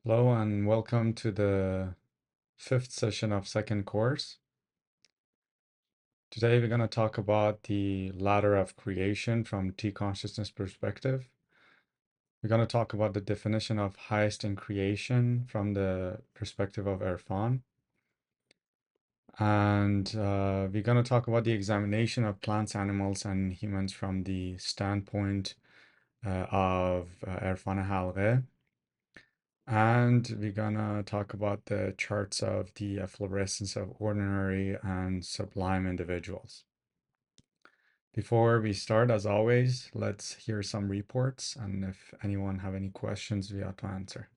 Hello and welcome to the fifth session of second course. Today we're going to talk about the ladder of creation from T-consciousness perspective. We're going to talk about the definition of highest in creation from the perspective of Erfan. And we're going to talk about the examination of plants, animals, and humans from the standpoint of Erfan Halgheh. And we're gonna talk about the charts of the efflorescence of ordinary and sublime individuals. Before we start, as always, let's hear some reports, and if anyone have any questions, we have to answer.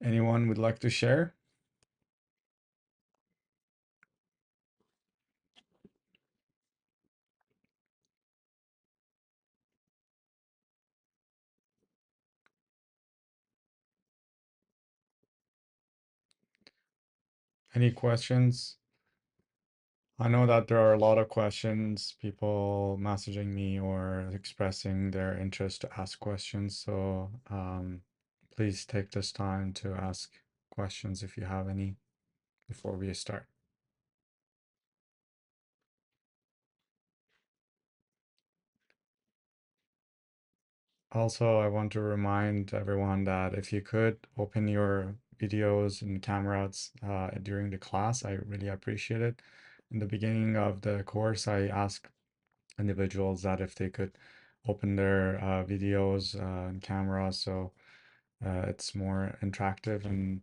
Anyone would like to share? Any questions? I know that there are a lot of questions, people messaging me or expressing their interest to ask questions. So please take this time to ask questions if you have any before we start. Also, I want to remind everyone that if you could open your videos and cameras during the class, I really appreciate it. In the beginning of the course, I asked individuals that if they could open their videos and cameras so it's more interactive and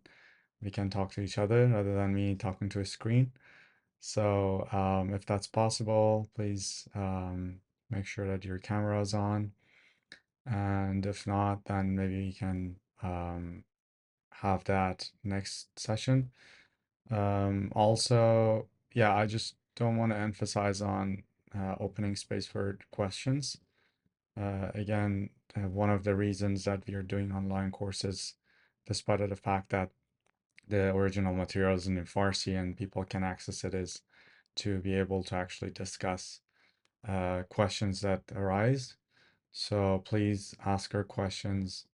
we can talk to each other rather than me talking to a screen. So if that's possible, please make sure that your camera is on. And if not, then maybe we can have that next session. Also, yeah, I just don't want to emphasize on opening space for questions. Again, one of the reasons that we are doing online courses, despite of the fact that the original material is in Farsi and people can access it, is to be able to actually discuss questions that arise. So please ask our questions,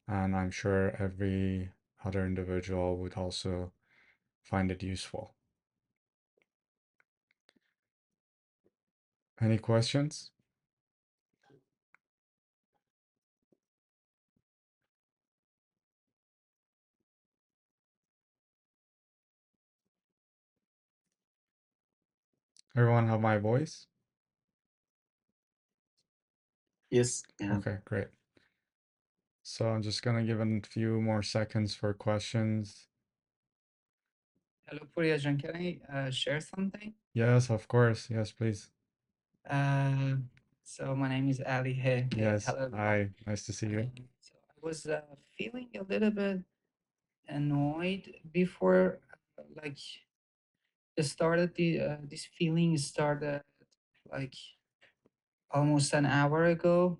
and I'm sure every other individual would also find it useful. Any questions? Everyone have my voice? Yes. Yeah. Okay, great. So I'm just gonna give it a few more seconds for questions. Hello, Puriyajan. Can I share something? Yes, of course. Yes, please. Uh, so my name is Ali. Hey, Yes. hello, everyone. Hi. Nice to see you. So I was feeling a little bit annoyed before, like, this feeling started like almost an hour ago,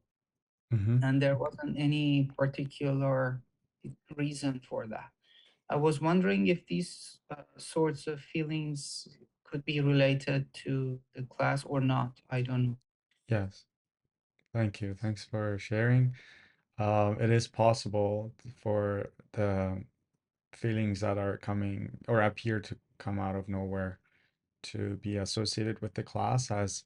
Mm-hmm. and there wasn't any particular reason for that. I was wondering if these sorts of feelings could be related to the class or not. I don't know. Yes. Thank you. Thanks for sharing. It is possible for the feelings that are coming or appear to come out of nowhere to be associated with the class, as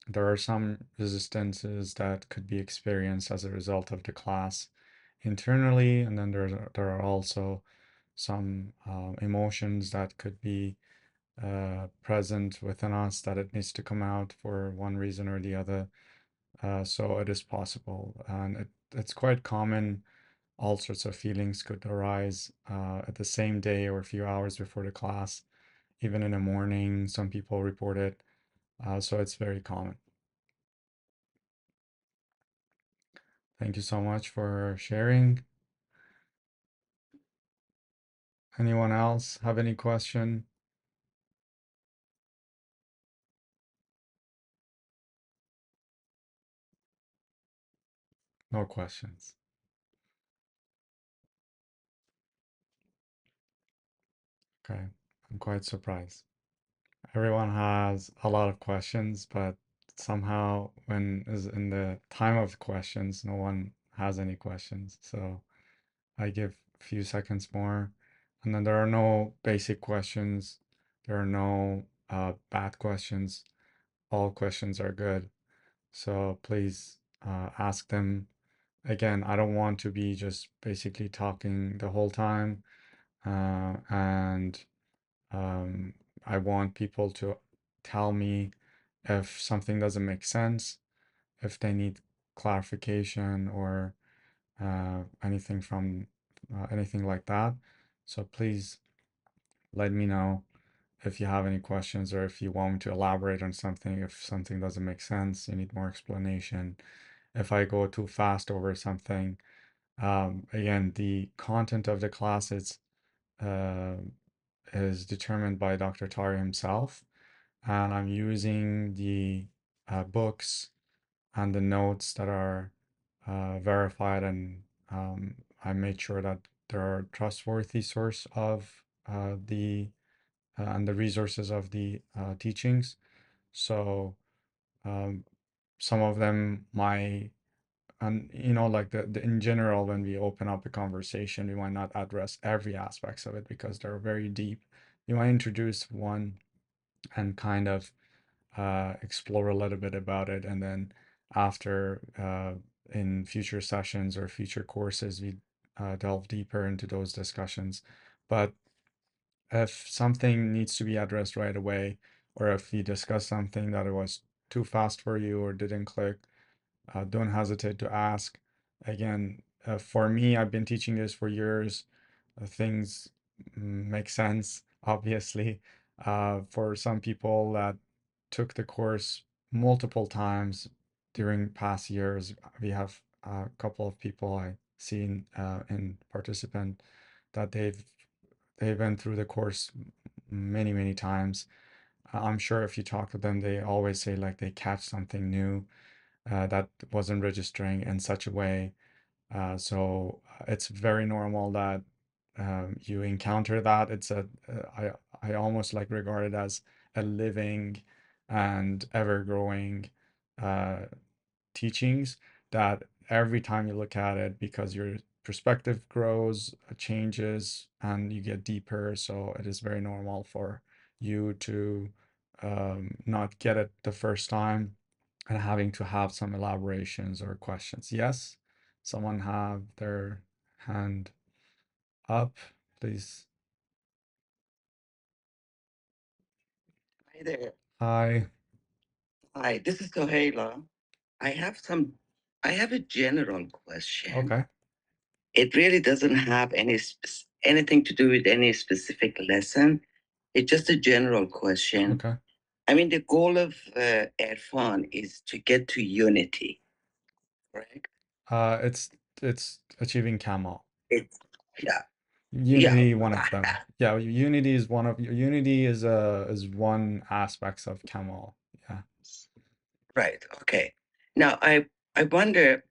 there are some resistances that could be experienced as a result of the class internally, and then there are also some emotions that could be present within us that it needs to come out for one reason or the other. So it is possible, and it's quite common. All sorts of feelings could arise at the same day or a few hours before the class, even in the morning. Some people report it, so it's very common. Thank you so much for sharing. Anyone else have any question? No questions. Okay, I'm quite surprised. Everyone has a lot of questions, but somehow when is in the time of questions, no one has any questions. So I give a few seconds more. And then there are no basic questions. There are no bad questions. All questions are good. So please ask them. Again, I don't want to be just basically talking the whole time. And I want people to tell me if something doesn't make sense, if they need clarification or anything from anything like that. So please let me know if you have any questions or if you want me to elaborate on something, if something doesn't make sense, you need more explanation. If I go too fast over something, again, the content of the class uh, is determined by Dr. Tari himself, and I'm using the books and the notes that are verified, and I made sure that there are trustworthy source of the and the resources of the teachings. So um, some of them might, and like in general, when we open up a conversation, we might not address every aspects of it because they're very deep. You might introduce one and kind of explore a little bit about it, and then after in future sessions or future courses, we delve deeper into those discussions. But if something needs to be addressed right away, or if you discuss something that it was too fast for you or didn't click, don't hesitate to ask. Again, for me, I've been teaching this for years. Things make sense, obviously. For some people that took the course multiple times during past years, we have a couple of people I seen in participant that they went through the course many times. I'm sure if you talk to them, they always say like they catch something new that wasn't registering in such a way. So it's very normal that you encounter that. It's I almost like regard it as a living and ever growing uh, teachings that every time you look at it, because your perspective grows, changes, and you get deeper. So it is very normal for you to not get it the first time and having to have some elaborations or questions. Yes, someone have their hand up, please. Hi there. Hi. Hi, this is Taheri. I have some, I have a general question. Okay. It really doesn't have anything to do with any specific lesson. It's just a general question. Okay. I mean, the goal of Erfan is to get to unity, correct? It's achieving Kamal. It's, yeah, yeah, Unity, one of them. Yeah, unity is one of unity is one aspects of Kamal. Yeah, right. Okay. Now, I wonder,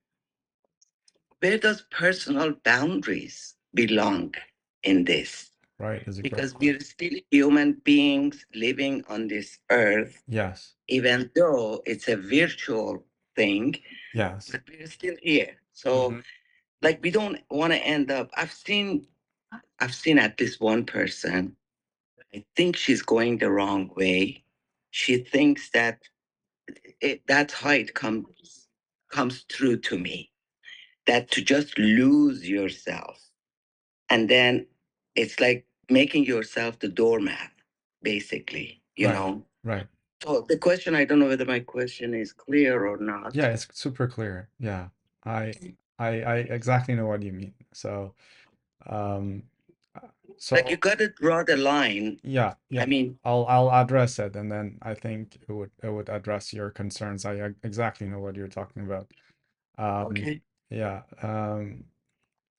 where does personal boundaries belong in this? right. Is a great Because question. we're still human beings living on this earth, Yes. even though it's a virtual thing, Yes. but we're still here. So, like, we don't want to end up. I've seen at least one person. I think she's going the wrong way. She thinks that that's how it comes through to me. That to just lose yourself, and then it's like making yourself the doormat, basically. You Right. know. Right. So the question, I don't know whether my question is clear or not. Yeah, it's super clear. Yeah. I I exactly know what you mean. So um uh, Like you so got to draw the line. yeah, I yeah. mean, I'll address it, and then I think it would address your concerns. I exactly know what you're talking about. okay. Yeah.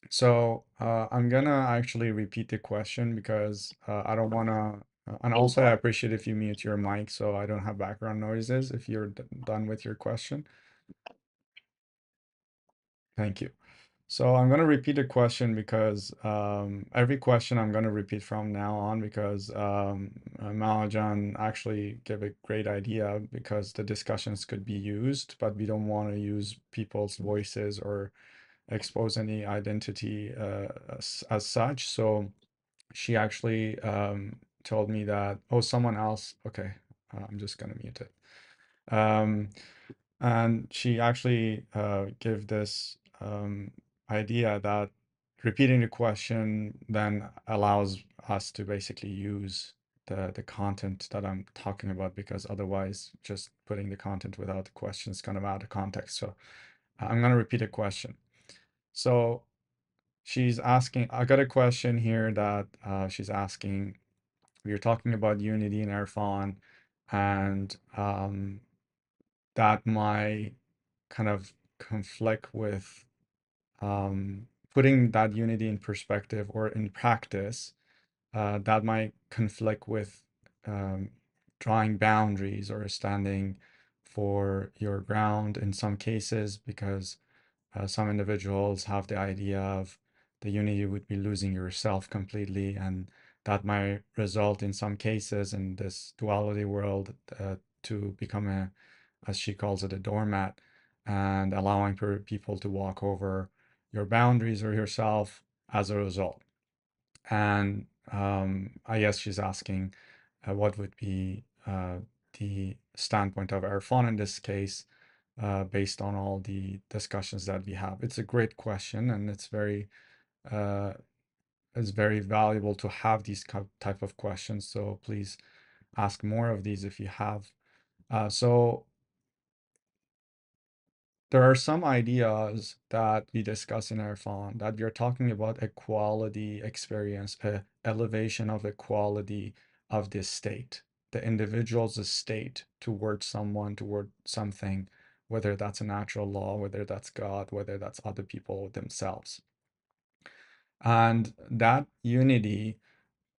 So I'm gonna actually repeat the question because I don't wanna, and also I appreciate if you mute your mic so I don't have background noises if you're done with your question. Thank you. So I'm gonna repeat the question because every question I'm gonna repeat from now on because Malajan actually gave a great idea because the discussions could be used, but we don't want to use people's voices or expose any identity as such. So she actually told me that, oh, someone else. Okay, I'm just gonna mute it. And she actually gave this idea that repeating the question then allows us to basically use the content that I'm talking about, because otherwise just putting the content without the question is kind of out of context. So I'm going to repeat a question. So she's asking, I got a question here that she's asking. We are talking about unity in Erfan, and that might kind of conflict with putting that unity in perspective or in practice. That might conflict with um, drawing boundaries or standing for your ground in some cases, because some individuals have the idea of the unity would be losing yourself completely, and that might result in some cases in this duality world to become a, as she calls it, a doormat, and allowing people to walk over your boundaries or yourself as a result. And I guess she's asking what would be the standpoint of Erfan in this case, based on all the discussions that we have. It's a great question, and uh, it's very valuable to have these type of questions. So please ask more of these if you have. So there are some ideas that we discuss in Erfan that we are talking about a quality experience, a elevation of a quality of this state, the individual's state toward someone, toward something, whether that's a natural law, whether that's God, whether that's other people themselves. And that unity,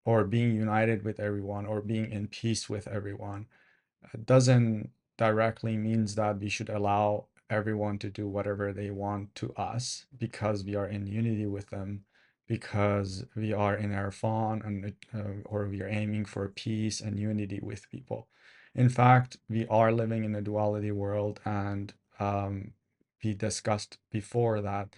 or being united with everyone, or being in peace with everyone, doesn't directly means that we should allow everyone to do whatever they want to us because we are in unity with them, because we are in Erfan, and or we are aiming for peace and unity with people. In fact, we are living in a duality world, and we discussed before that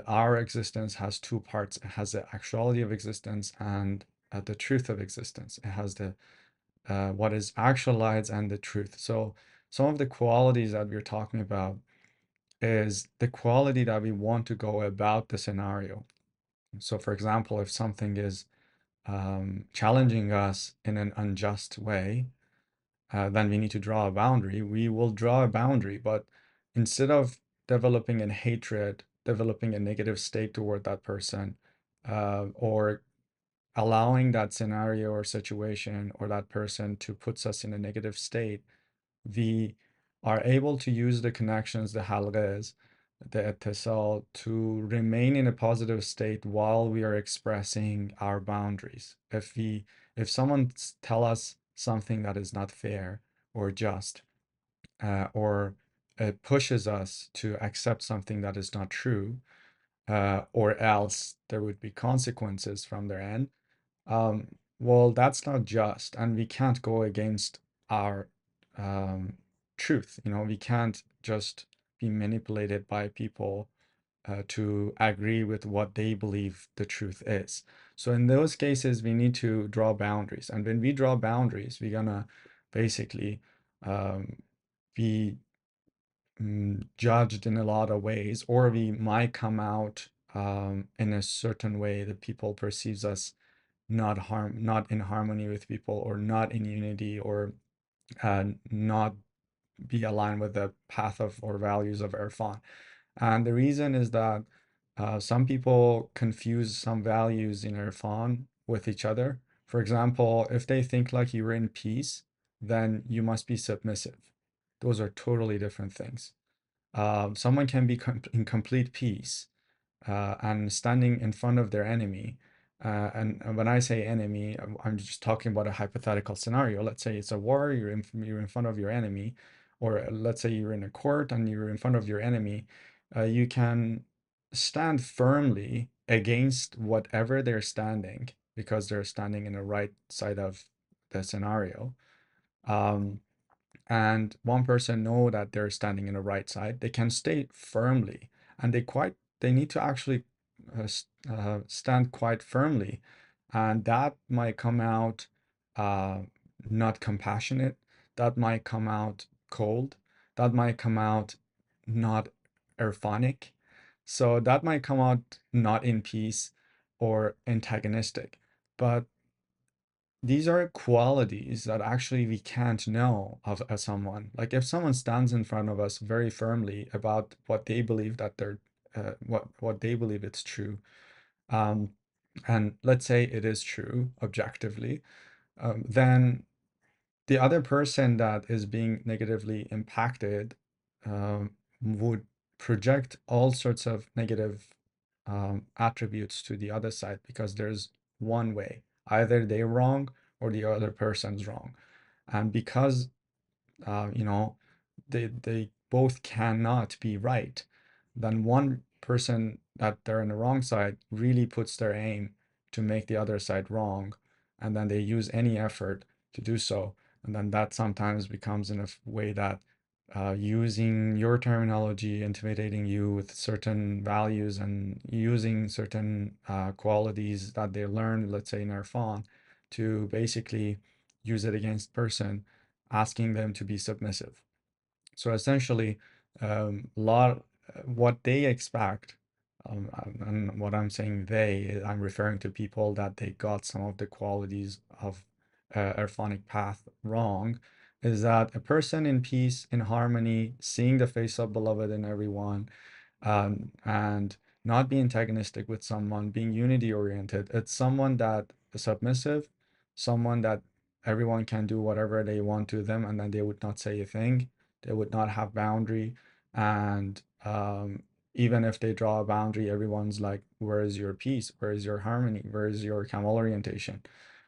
our existence has two parts. It has the actuality of existence and the truth of existence. It has the what is actualized and the truth. So some of the qualities that we're talking about is the quality that we want to go about the scenario. So for example, if something is challenging us in an unjust way, then we need to draw a boundary. We will draw a boundary, but instead of developing a hatred, developing a negative state toward that person, or allowing that scenario or situation or that person to puts us in a negative state, we are able to use the connections, the halghehs, the ittisal, to remain in a positive state while we are expressing our boundaries. If someone tell us something that is not fair or just, or it pushes us to accept something that is not true, or else there would be consequences from their end, well, that's not just, and we can't go against our truth. You know, we can't just be manipulated by people to agree with what they believe the truth is. So in those cases, we need to draw boundaries, and when we draw boundaries, we're gonna basically be judged in a lot of ways, or we might come out in a certain way that people perceives us not in harmony with people, or not in unity, or not be aligned with the path of or values of Irfan. And the reason is that some people confuse some values in Irfan with each other. For example, if they think like you're in peace, then you must be submissive. Those are totally different things. Someone can be in complete peace and standing in front of their enemy. And when I say enemy, I'm just talking about a hypothetical scenario. Let's say it's a war, you're in front of your enemy, or let's say you're in a court and you're in front of your enemy. You can stand firmly against whatever they're standing, because they're standing in the right side of the scenario. And one person know that they're standing in the right side, they can stay firmly, and they need to actually stand quite firmly, and that might come out uh, not compassionate, that might come out cold, that might come out not Erfanic, so that might come out not in peace or antagonistic. But these are qualities that actually we can't know of someone. Like if someone stands in front of us very firmly about what they believe that they're what they believe it's true, um, and let's say it is true objectively, then the other person that is being negatively impacted would project all sorts of negative attributes to the other side, because there's one way, either they're wrong or the other person's wrong. And because you know, they both cannot be right, then one person that they're on the wrong side really puts their aim to make the other side wrong, and then they use any effort to do so. And then that sometimes becomes in a way that using your terminology, intimidating you with certain values and using certain qualities that they learned, let's say in Erfan, to basically use it against person, asking them to be submissive. So essentially, what they expect, and what I'm saying they, I'm referring to people that they got some of the qualities of Erfanic path wrong, is that a person in peace, in harmony, seeing the face of beloved in everyone, and not be antagonistic with someone, being unity oriented. It's someone that is submissive, someone that everyone can do whatever they want to them, and then they would not say a thing. They would not have boundary, and even if they draw a boundary, everyone's like, "Where is your peace? Where is your harmony? Where is your Kamal orientation?"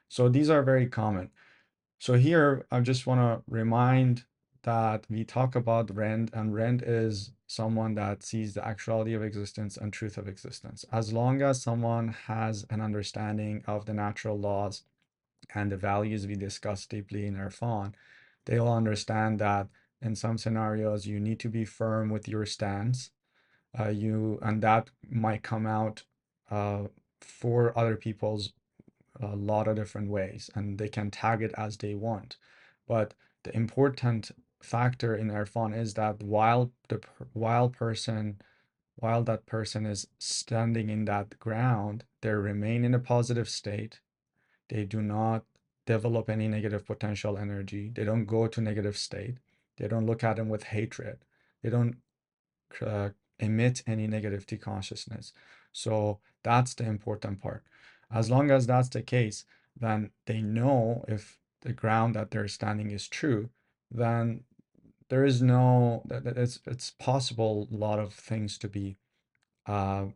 So these are very common. So here, I just want to remind that we talk about Rend, and Rend is someone that sees the actuality of existence and truth of existence. As long as someone has an understanding of the natural laws and the values we discussed deeply in Irfan, they will understand that in some scenarios you need to be firm with your stance. And that might come out for other people's a lot of different ways, and they can tag it as they want. But the important factor in Irfan is that while that person is standing in that ground, they remain in a positive state. They do not develop any negative potential energy. They don't go to negative state. They don't look at them with hatred. They don't uh, emit any negativity consciousness. So that's the important part. As long as that's the case, then they know if the ground that they're standing is true, then there is no, it's possible a lot of things to be uh,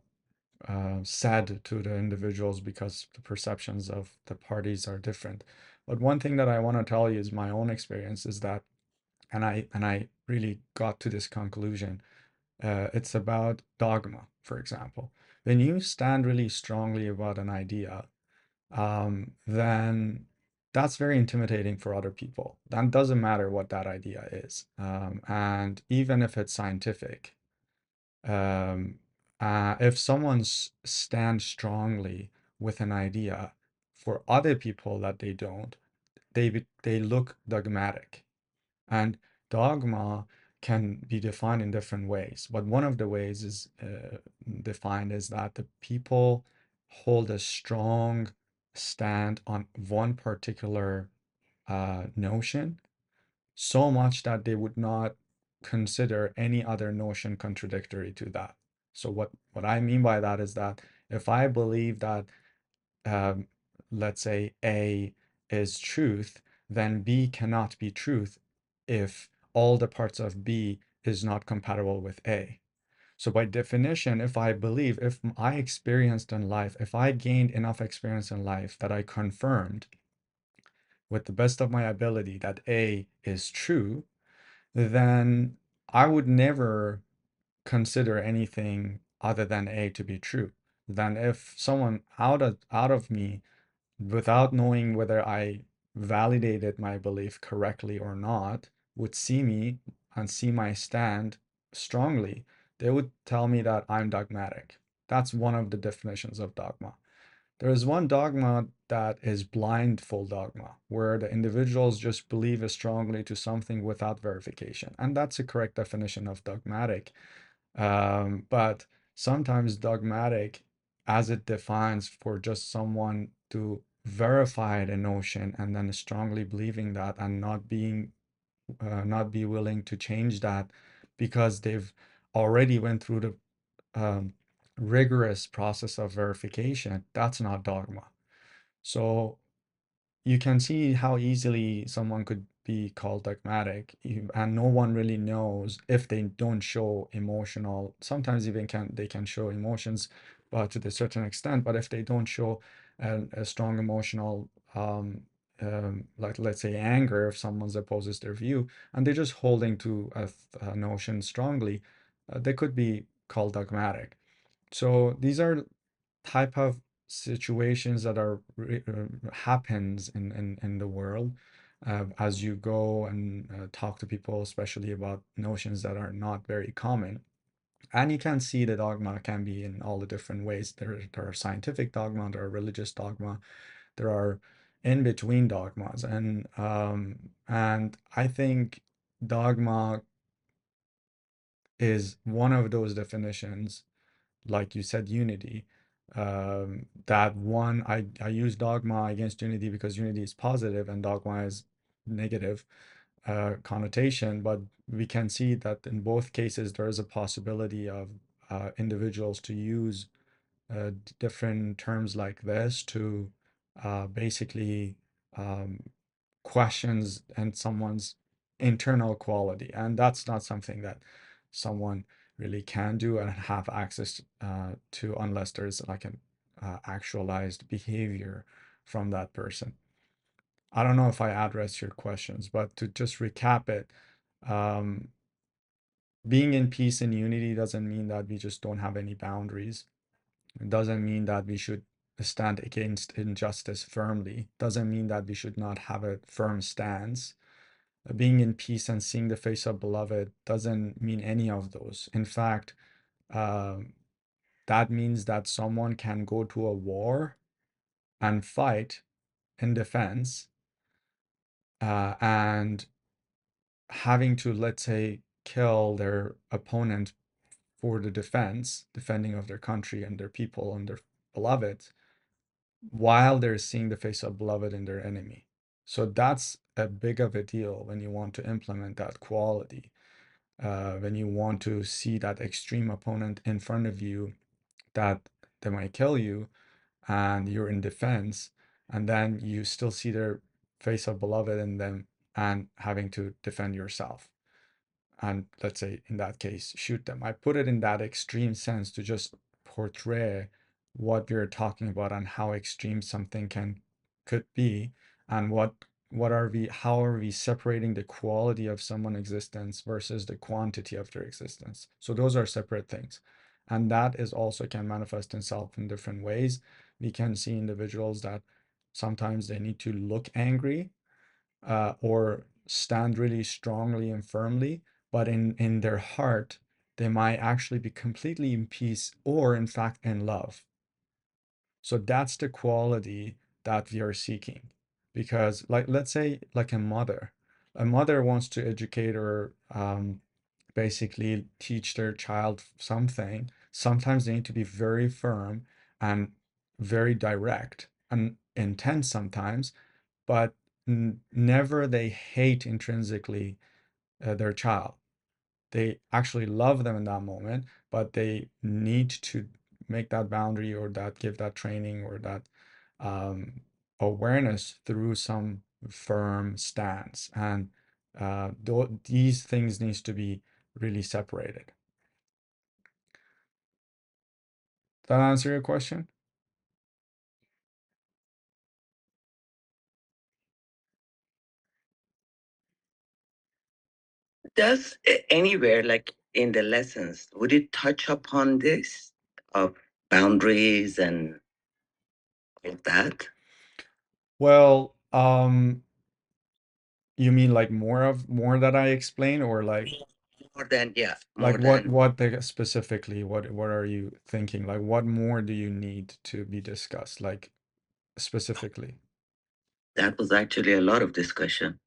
said to the individuals because the perceptions of the parties are different. But one thing that I want to tell you is my own experience is that, and I really got to this conclusion, it's about dogma, for example. When you stand really strongly about an idea, then that's very intimidating for other people. That doesn't matter what that idea is. And even if it's scientific, um, if someone stands strongly with an idea, for other people that they don't, they look dogmatic. And dogma can be defined in different ways, but one of the ways is defined is that the people hold a strong stand on one particular notion, so much that they would not consider any other notion contradictory to that. So what I mean by that is that if I believe that um, let's say A is truth, then B cannot be truth if all the parts of B is not compatible with A. So by definition, if I believe, if I experienced in life, if I gained enough experience in life that I confirmed with the best of my ability that A is true, then I would never consider anything other than A to be true. Then if someone out of me, without knowing whether I validated my belief correctly or not, would see me and see my stand strongly, they would tell me that I'm dogmatic. That's one of the definitions of dogma. There is one dogma that is blindfold dogma, where the individuals just believe strongly to something without verification. And that's a correct definition of dogmatic. But sometimes dogmatic, as it defines for just someone to verify the notion and then strongly believing that and not be willing to change that because they've already went through the rigorous process of verification, that's not dogma. So you can see how easily someone could be called dogmatic, and no one really knows if they don't show emotional. Sometimes even they can show emotions, but to a certain extent. But if they don't show a strong emotional, like let's say anger, if someone opposes their view, and they're just holding to a notion strongly, they could be called dogmatic. So these are type of situations that are happens in the world as you go and talk to people, especially about notions that are not very common. And you can see the dogma can be in all the different ways. There are scientific dogma, there are religious dogma, there are in between dogmas, and I think dogma is one of those definitions, like you said, unity. That one, I use dogma against unity because unity is positive and dogma is negative connotation. But we can see that in both cases, there is a possibility of individuals to use different terms like this to basically um, questions and someone's internal quality. And that's not something that someone really can do and have access to unless there's like an actualized behavior from that person. I don't know if I addressed your questions, but to just recap it, um, being in peace and unity doesn't mean that we just don't have any boundaries. It doesn't mean that we should stand against injustice firmly. Doesn't mean that we should not have a firm stance. Being in peace and seeing the face of beloved doesn't mean any of those. In fact, um, that means that someone can go to a war and fight in defense, and having to, let's say, kill their opponent for the defense, defending of their country and their people and their beloved, while they're seeing the face of beloved in their enemy. So that's a big of a deal when you want to implement that quality. When you want to see that extreme opponent in front of you that they might kill you and you're in defense, and then you still see their face of beloved in them and having to defend yourself. And let's say in that case, shoot them. I put it in that extreme sense to just portray what we're talking about and how extreme something could be, and what are we how are we separating the quality of someone's existence versus the quantity of their existence. So those are separate things. And that is also can manifest itself in different ways. We can see individuals that sometimes they need to look angry or stand really strongly and firmly, but in their heart, they might actually be completely in peace or, in fact, in love. So that's the quality that we are seeking. Because, like, let's say, like a mother wants to educate or basically teach their child something. Sometimes they need to be very firm and very direct and intense sometimes, but never they hate intrinsically their child. They actually love them in that moment, but they need to make that boundary or that give that training or that um, awareness through some firm stance. And these things needs to be really separated. Does that answer your question? Does anywhere, like in the lessons, would it touch upon this of boundaries and all that? Well, you mean like more that I explain, or like more than, yeah, Like more than what specifically, what are you thinking? Like what more do you need to be discussed? Like specifically? that was actually a lot of discussion.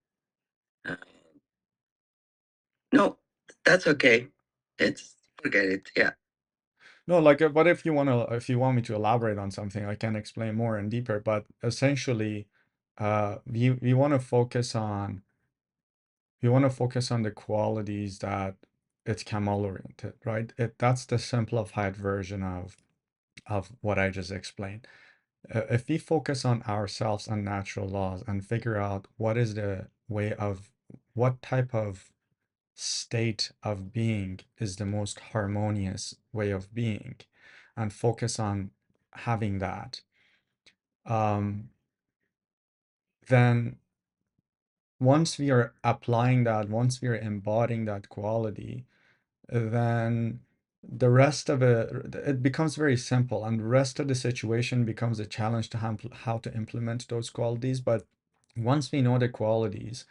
Uh, no, that's okay. It's forget it. Yeah. No, like, but if you want me to elaborate on something, I can explain more and deeper. But essentially, we want to focus on the qualities that it's Kamal oriented, right? That's the simplified version of what I just explained. If we focus on ourselves and natural laws and figure out what type of state of being is the most harmonious way of being, and focus on having that, then once we are applying that, once we are embodying that quality, then the rest of it becomes very simple, and the rest of the situation becomes a challenge to how to implement those qualities. But once we know the qualities,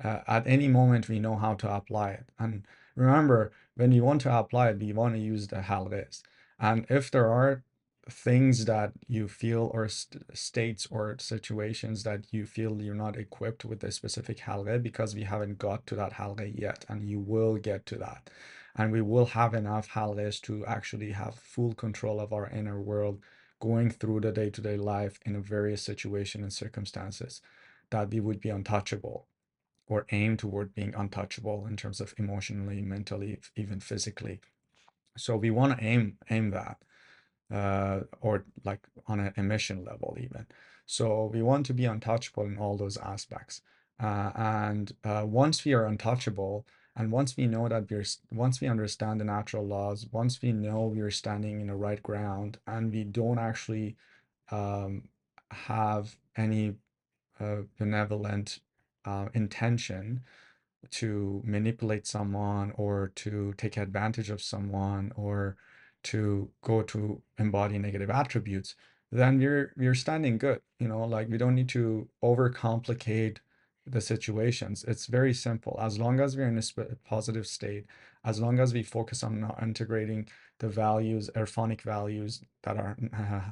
at any moment we know how to apply it. And remember, when you want to apply it, we want to use the halghehs. And if there are things that you feel, or states or situations that you feel you're not equipped with a specific halgheh, because we haven't got to that halgheh yet, and you will get to that, and we will have enough halghehs to actually have full control of our inner world, going through the day-to-day life in various situations and circumstances, that we would be untouchable, or aim toward being untouchable in terms of emotionally, mentally, even physically. So we want to aim that, or like on an emission level even. So we want to be untouchable in all those aspects. And once we are untouchable, and once we know that once we understand the natural laws, once we know we are standing in the right ground, and we don't actually have any benevolent intention to manipulate someone, or to take advantage of someone, or to go to embody negative attributes, then we're standing good. Like, we don't need to overcomplicate the situations. It's very simple. As long as we're in a positive state, as long as we focus on integrating the values, Erfanic values, that are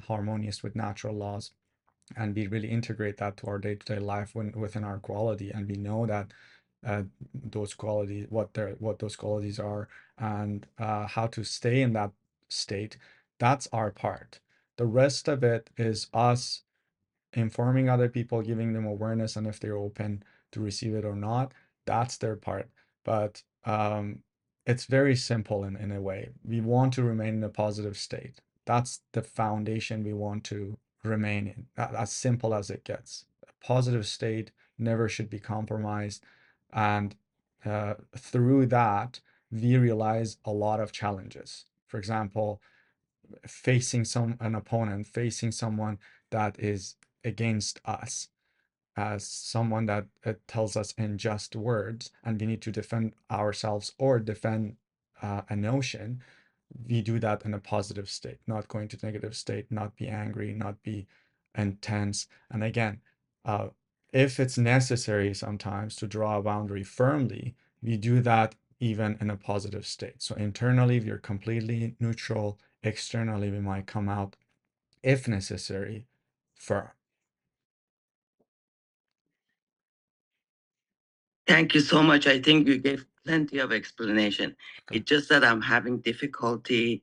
harmonious with natural laws, and we really integrate that to our day-to-day life within our quality, and we know that those qualities, what those qualities are, and how to stay in that state. That's our part. The rest of it is us informing other people, giving them awareness, and if they're open to receive it or not, that's their part. But it's very simple in a way. We want to remain in a positive state. That's the foundation we want to remain in. As simple as it gets. A positive state never should be compromised. And through that, we realize a lot of challenges. For example, facing an opponent, facing someone that is against us, as someone that tells us unjust words, and we need to defend ourselves or defend a notion. We do that in a positive state, not going to negative state, not be angry, not be intense. And again, if it's necessary sometimes to draw a boundary firmly, we do that even in a positive state. So internally, we are completely neutral. Externally, we might come out, if necessary, firm. Thank you so much. I think you gave plenty of explanation. Okay. It's just that I'm having difficulty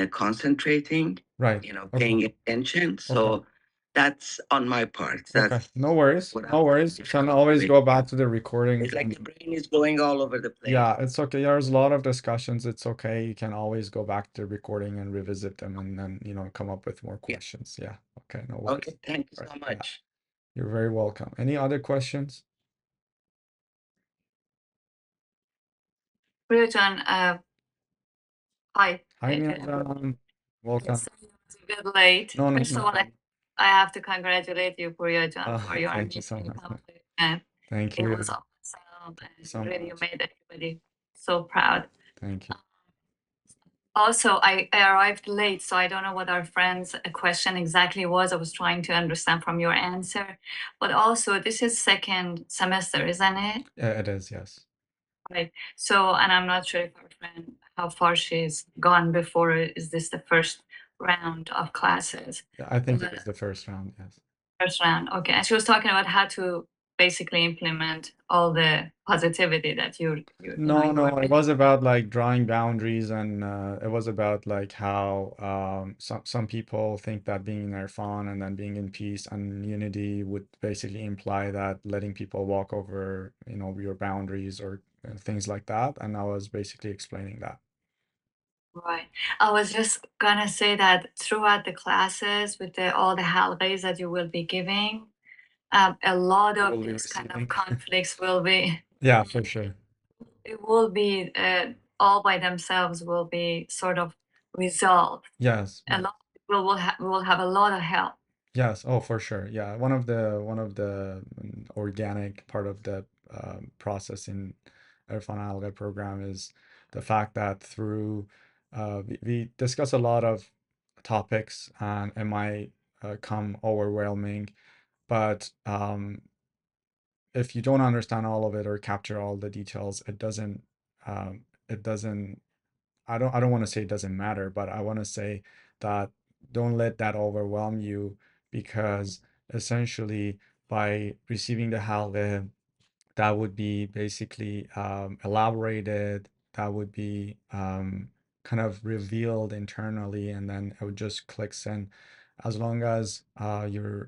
concentrating, Right. paying Okay. attention. So that's on my part. Okay. That's No worries. what No I'm worries. You can difficult always with. go back to the recording. It's like the brain is going all over the place. Yeah, it's okay. There's a lot of discussions. It's okay. You can always go back to the recording and revisit them, and then, come up with more Yeah. questions. Yeah. Okay. No worries. Okay. Thank you so Right. Yeah. much. You're very welcome. Any other questions? Rujan, hi. Hi, Niajan. Welcome. Yes, it's a bit late. No, First of all, problem. I have to congratulate you for your job, for your Thank you so amazing much. accomplishment. Thank It you. was awesome, and So really you much. made everybody so proud. Thank you. Also, I arrived late, so I don't know what our friend's question exactly was. I was trying to understand from your answer. But also, this is second semester, isn't it? Yeah, it is, yes. Right. So, and I'm not sure if our friend, how far she's gone before. Is this the first round of classes? Yeah, I think it But- was the first round, yes. First round. Okay. And she was talking about how to basically implement all the positivity that No, you were it was about like drawing boundaries, and it was about like how some people think that being in Erfan and then being in peace and unity would basically imply that letting people walk over, your boundaries or things like that. And I was basically explaining that. Right. I was just gonna say that throughout the classes with all the holidays that you will be giving, a lot Will of be these kind of receiving. conflicts will be, Yeah, for sure. it will be all by themselves will be sort of resolved. Yes. A lot of people will have a lot of help. Yes, oh, for sure. Yeah, one of the organic part of the process in Erfan Halgheh program is the fact that through we discuss a lot of topics, and it might come overwhelming, but if you don't understand all of it or capture all the details, it doesn't I don't want to say it doesn't matter, but I want to say that don't let that overwhelm you, because essentially by receiving the halve, that would be basically elaborated, that would be kind of revealed internally, and then it would just clicks in. As long as you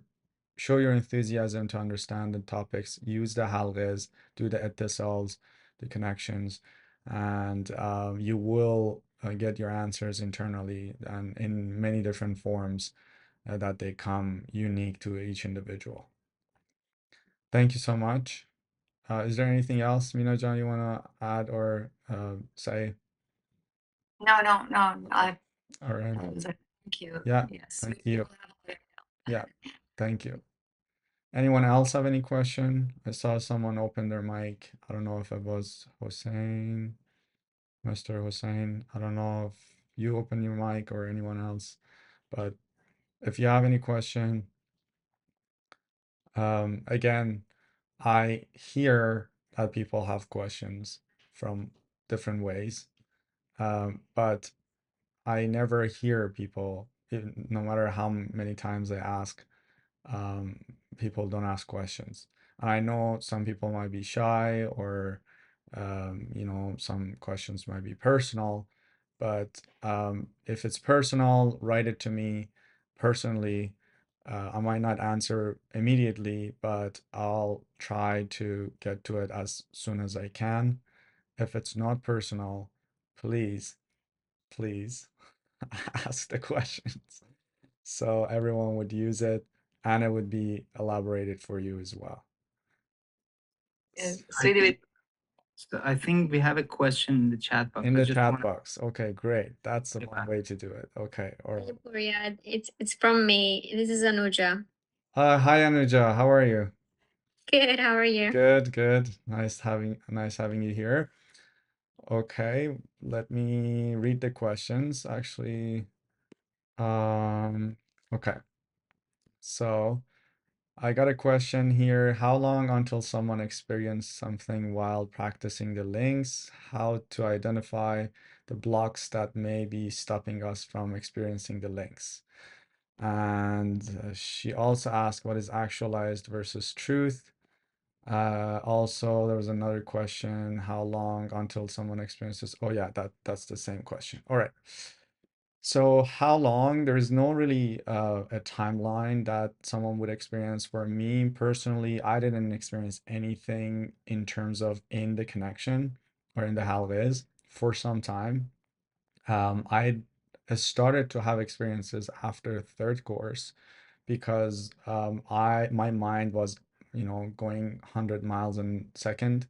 show your enthusiasm to understand the topics, use the halves, do the etisals, the connections, and you will get your answers internally and in many different forms that they come unique to each individual. Thank you so much. Is there anything else, Mina John, you want to add or say? No. All right. Thank you. Yeah, Yes. thank We you. will have a- Yeah, thank you. Anyone else have any question? I saw someone open their mic. I don't know if it was Hussein, Mr. Hussein. I don't know if you open your mic or anyone else, but if you have any question, again, I hear that people have questions from different ways, but I never hear people, no matter how many times I ask, um, people don't ask questions. And I know some people might be shy, or some questions might be personal, but if it's personal, write it to me personally. I might not answer immediately, but I'll try to get to it as soon as I can. If it's not personal, please ask the questions so everyone would use it, and it would be elaborated for you as well. Yes, I Sweetie, think, so I think we have a question in the chat box. In I the just chat wanna- box. Okay, great. That's the Yeah. one way to do it. Okay, all right. Riyadh. It's from me. This is Anuja. Hi Anuja, how are you? Good. How are you? Good. Nice having you here. Okay, let me read the questions actually. Okay. So I got a question here. How long until someone experiences something while practicing the links? How to identify the blocks that may be stopping us from experiencing the links? And she also asked, what is actualized versus truth? Also, there was another question, how long until someone experiences? Oh yeah, that's the same question. All right. So how long? There is no really a timeline that someone would experience. For me personally, I didn't experience anything in terms of in the connection or in the halvez for some time. I started to have experiences after third course, because my mind was, going 100 miles a second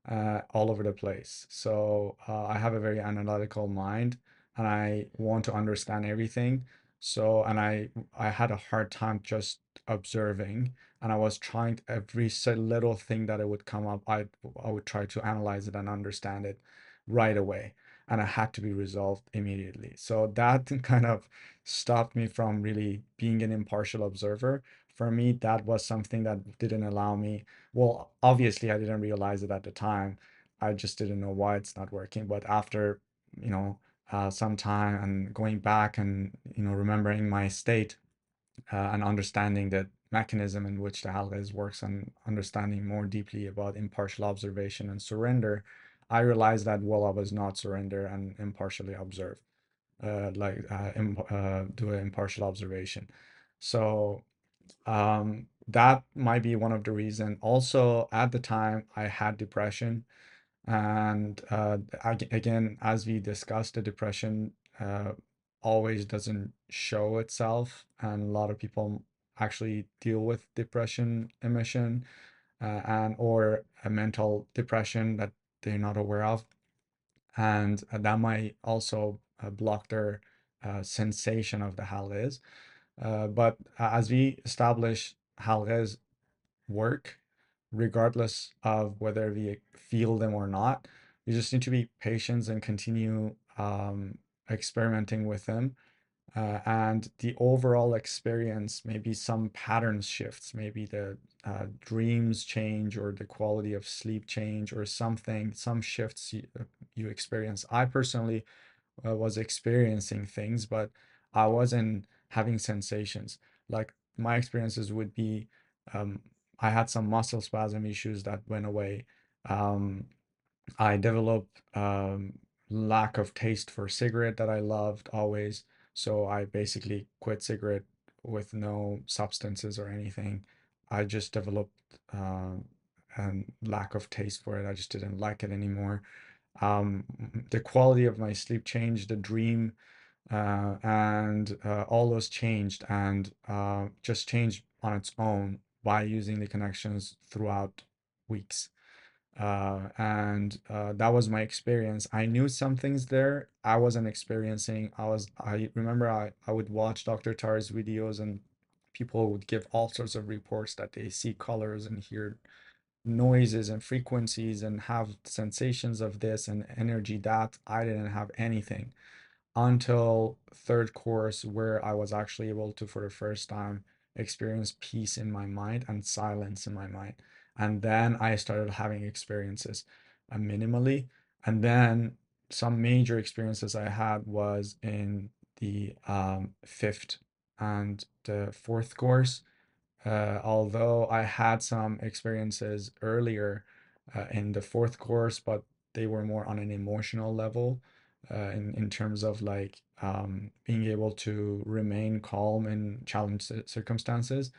all over the place. So I have a very analytical mind, and I want to understand everything. So, and I had a hard time just observing, and I was trying every little thing that it would come up. I would try to analyze it and understand it right away, and it had to be resolved immediately. So that kind of stopped me from really being an impartial observer. For me, that was something that didn't allow me, well, obviously, I didn't realize it at the time. I just didn't know why it's not working. But after, some time and going back and, remembering my state, and understanding the mechanism in which the Halgheh works and understanding more deeply about impartial observation and surrender, I realized that while I was not surrender and impartially observe, do an impartial observation. So that might be one of the reason. Also, at the time, I had depression, and again, as we discussed, the depression always doesn't show itself, and a lot of people actually deal with depression emission, and or a mental depression that they're not aware of, and that might also block their sensation of the Halgheh. But as we establish Halgheh's work, regardless of whether we feel them or not, we just need to be patient and continue experimenting with them. And the overall experience, maybe some patterns shifts, maybe the dreams change or the quality of sleep change or something, some shifts you experience. I personally was experiencing things, but I wasn't having sensations. Like my experiences would be, um, I had some muscle spasm issues that went away. Um, I developed lack of taste for cigarette that I loved always. So I basically quit cigarette with no substances or anything. I just developed and lack of taste for it. I just didn't like it anymore. Um, the quality of my sleep changed, the dream, and all those changed and just changed on its own by using the connections throughout weeks. And that was my experience. I knew some things there I wasn't experiencing. I remember I would watch Dr. Tari's videos, and people would give all sorts of reports that they see colors and hear noises and frequencies and have sensations of this and energy that. I didn't have anything until third course, where I was actually able to, for the first time, experience peace in my mind and silence in my mind. And then I started having experiences minimally. And then some major experiences I had was in the fifth and the fourth course. Although I had some experiences earlier in the fourth course, but they were more on an emotional level, in terms of like being able to remain calm in challenged circumstances.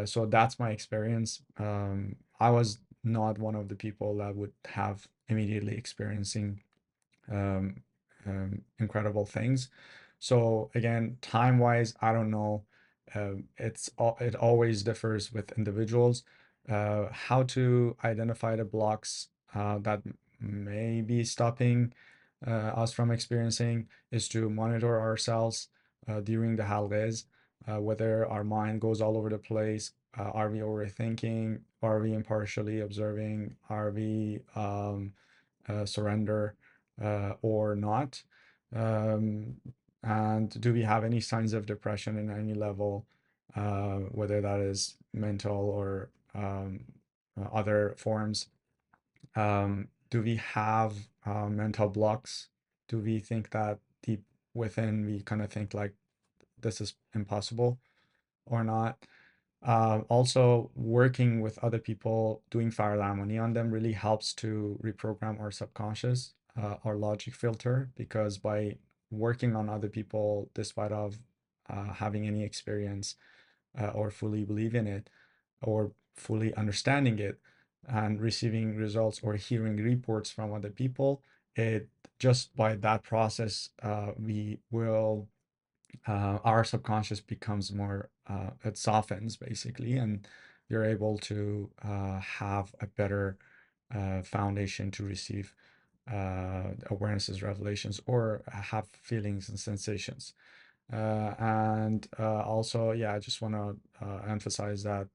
So that's my experience. I was not one of the people that would have immediately experiencing um, incredible things. So again, time wise, I don't know. It always differs with individuals. How to identify the blocks that may be stopping us from experiencing is to monitor ourselves during the Halgheh, whether our mind goes all over the place. Are we overthinking? Are we impartially observing? Are we surrender or not? Um, and do we have any signs of depression in any level, whether that is mental or other forms? Do we have mental blocks? Do we think that deep within we kind of think like this is impossible or not? Also, working with other people, doing fire harmony on them really helps to reprogram our subconscious, our logic filter, because by working on other people, despite of having any experience or fully believe in it or fully understanding it and receiving results or hearing reports from other people, it just by that process, we will our subconscious becomes more it softens basically, and you're able to have a better foundation to receive awarenesses, revelations, or have feelings and sensations. And also, yeah, I just want to emphasize that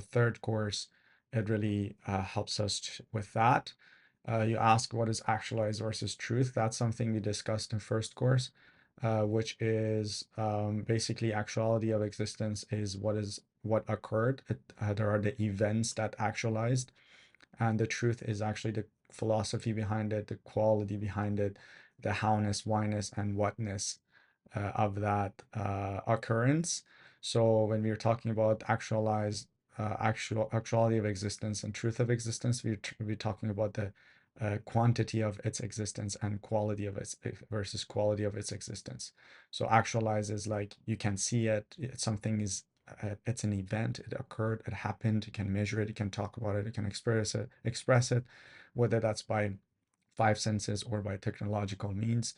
third course, it really helps us with that. You ask what is actualized versus truth. That's something we discussed in first course, which is basically actuality of existence is what occurred. There are the events that actualized, and the truth is actually the philosophy behind it, the quality behind it, the howness, whyness, and whatness of that occurrence. So when we're talking about actuality of existence and truth of existence, we're talking about the quantity of its existence and quality of its versus quality of its existence. So actualize is like you can see it, something is it's an event, it occurred, it happened, you can measure it, you can talk about it, you can express it, whether that's by five senses or by technological means.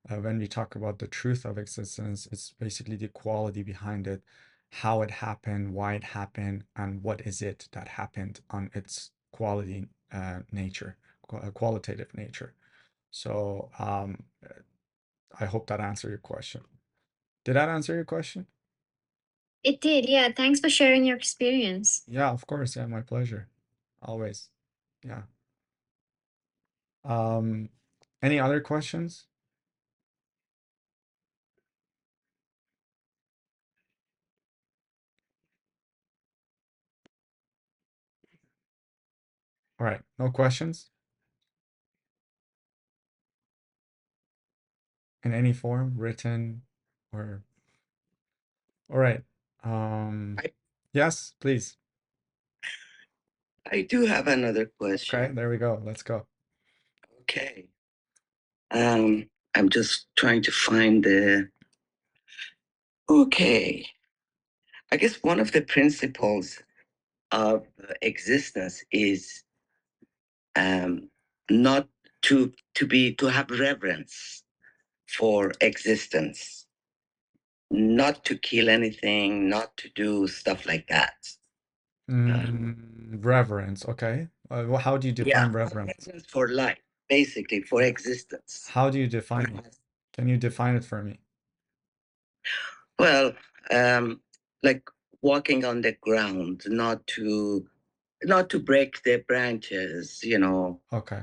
When we talk about the truth of existence, it's basically the quality behind it, how it happened, why it happened, and what is it that happened on its quality nature, qualitative nature. So I hope that answered your question. Did that answer your question? It did, yeah. Thanks for sharing your experience. Yeah, of course. Yeah, my pleasure. Always. Yeah. Any other questions? All right, no questions in any form, written or all right. I, Yes, please. I do have another question. Okay, there we go. Let's go. Okay. I'm just trying to find the. Okay. I guess one of the principles of existence is not to have reverence for existence, not to kill anything, not to do stuff like that. Reverence. Okay. How do you define reverence? Reverence for life, basically for existence. How do you define it? Can you define it for me? Well, like walking on the ground, not to break the branches, Okay.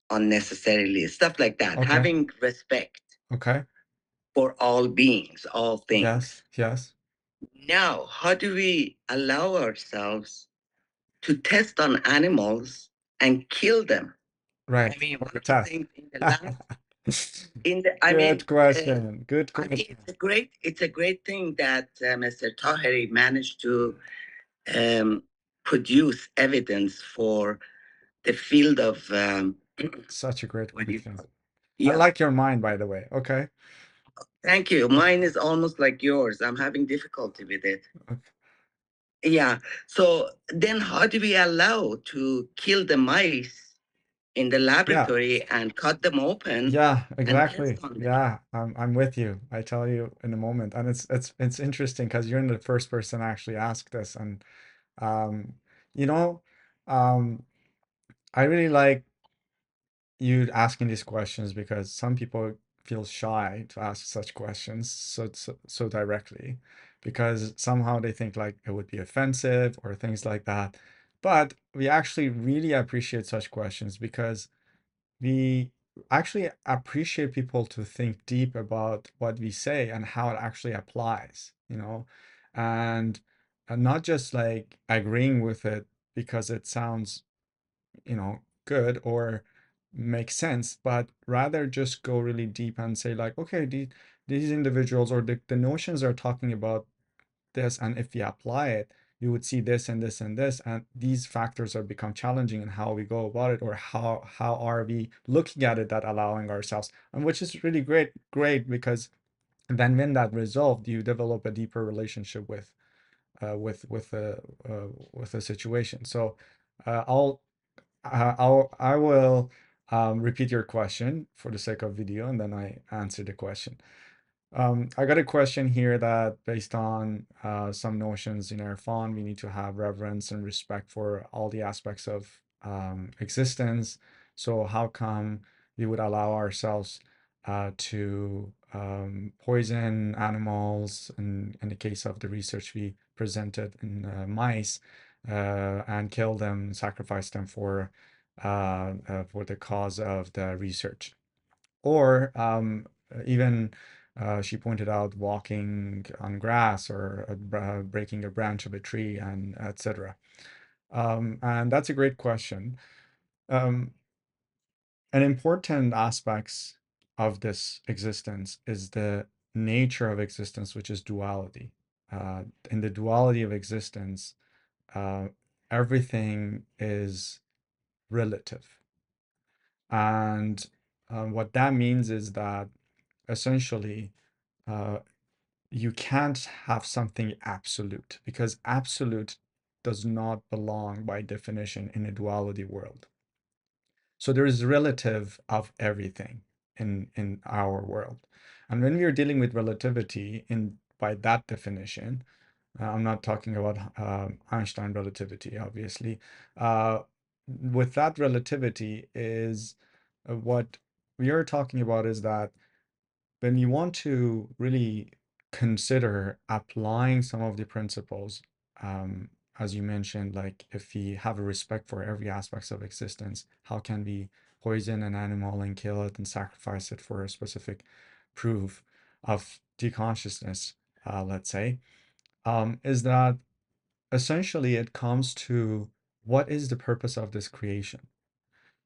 unnecessarily, stuff like that. Okay. Having respect Okay. for all beings, all things. Yes. Yes. Now, how do we allow ourselves to test on animals and kill them? Right. I mean, For one the of the test. things in the last, Good question. Good I mean, question. it's a great thing that Mr. Taheri managed to produce evidence for the field of Such a great what do you question. call it? I Yeah, like your mind, by the way. Okay. thank you. Mine is almost like yours. I'm having difficulty with it. Okay. Yeah. So then how do we allow to kill the mice in the laboratory and cut them open? Yeah, and exactly. test on them? Yeah, I'm with you. I tell you in a moment. And it's interesting because you're the first person to actually ask this. And um, you know, um, I really like you asking these questions because some people feel shy to ask such questions so directly because somehow they think like it would be offensive or things like that. But we actually really appreciate such questions because we actually appreciate people to think deep about what we say and how it actually applies, and, not just like agreeing with it because it sounds, good or makes sense, but rather just go really deep and say like, okay, these individuals or the notions are talking about this, and if we apply it, you would see this and this and this, and these factors are become challenging in how we go about it, or how are we looking at it, that allowing ourselves, and which is really great because then when that resolved, you develop a deeper relationship with the situation. So I will repeat your question for the sake of video, and then I answer the question. I got a question here that based on some notions in Erfan, we need to have reverence and respect for all the aspects of existence. So how come we would allow ourselves to poison animals in the case of the research we presented in mice, and kill them, sacrifice them for the cause of the research? Or even she pointed out walking on grass or breaking a branch of a tree and etc. And that's a great question. an important aspects of this existence is the nature of existence, which is duality. In the duality of existence, everything is relative. And what that means is that essentially uh, you can't have something absolute, because absolute does not belong by definition in a duality world. So there is relative of everything in our world. And when we are dealing with relativity in by that definition, I'm not talking about Einstein relativity, obviously. With that relativity is what we are talking about is that when you want to really consider applying some of the principles, as you mentioned, like if we have a respect for every aspects of existence, how can we poison an animal and kill it and sacrifice it for a specific proof of deconsciousness, let's say, is that essentially it comes to what is the purpose of this creation?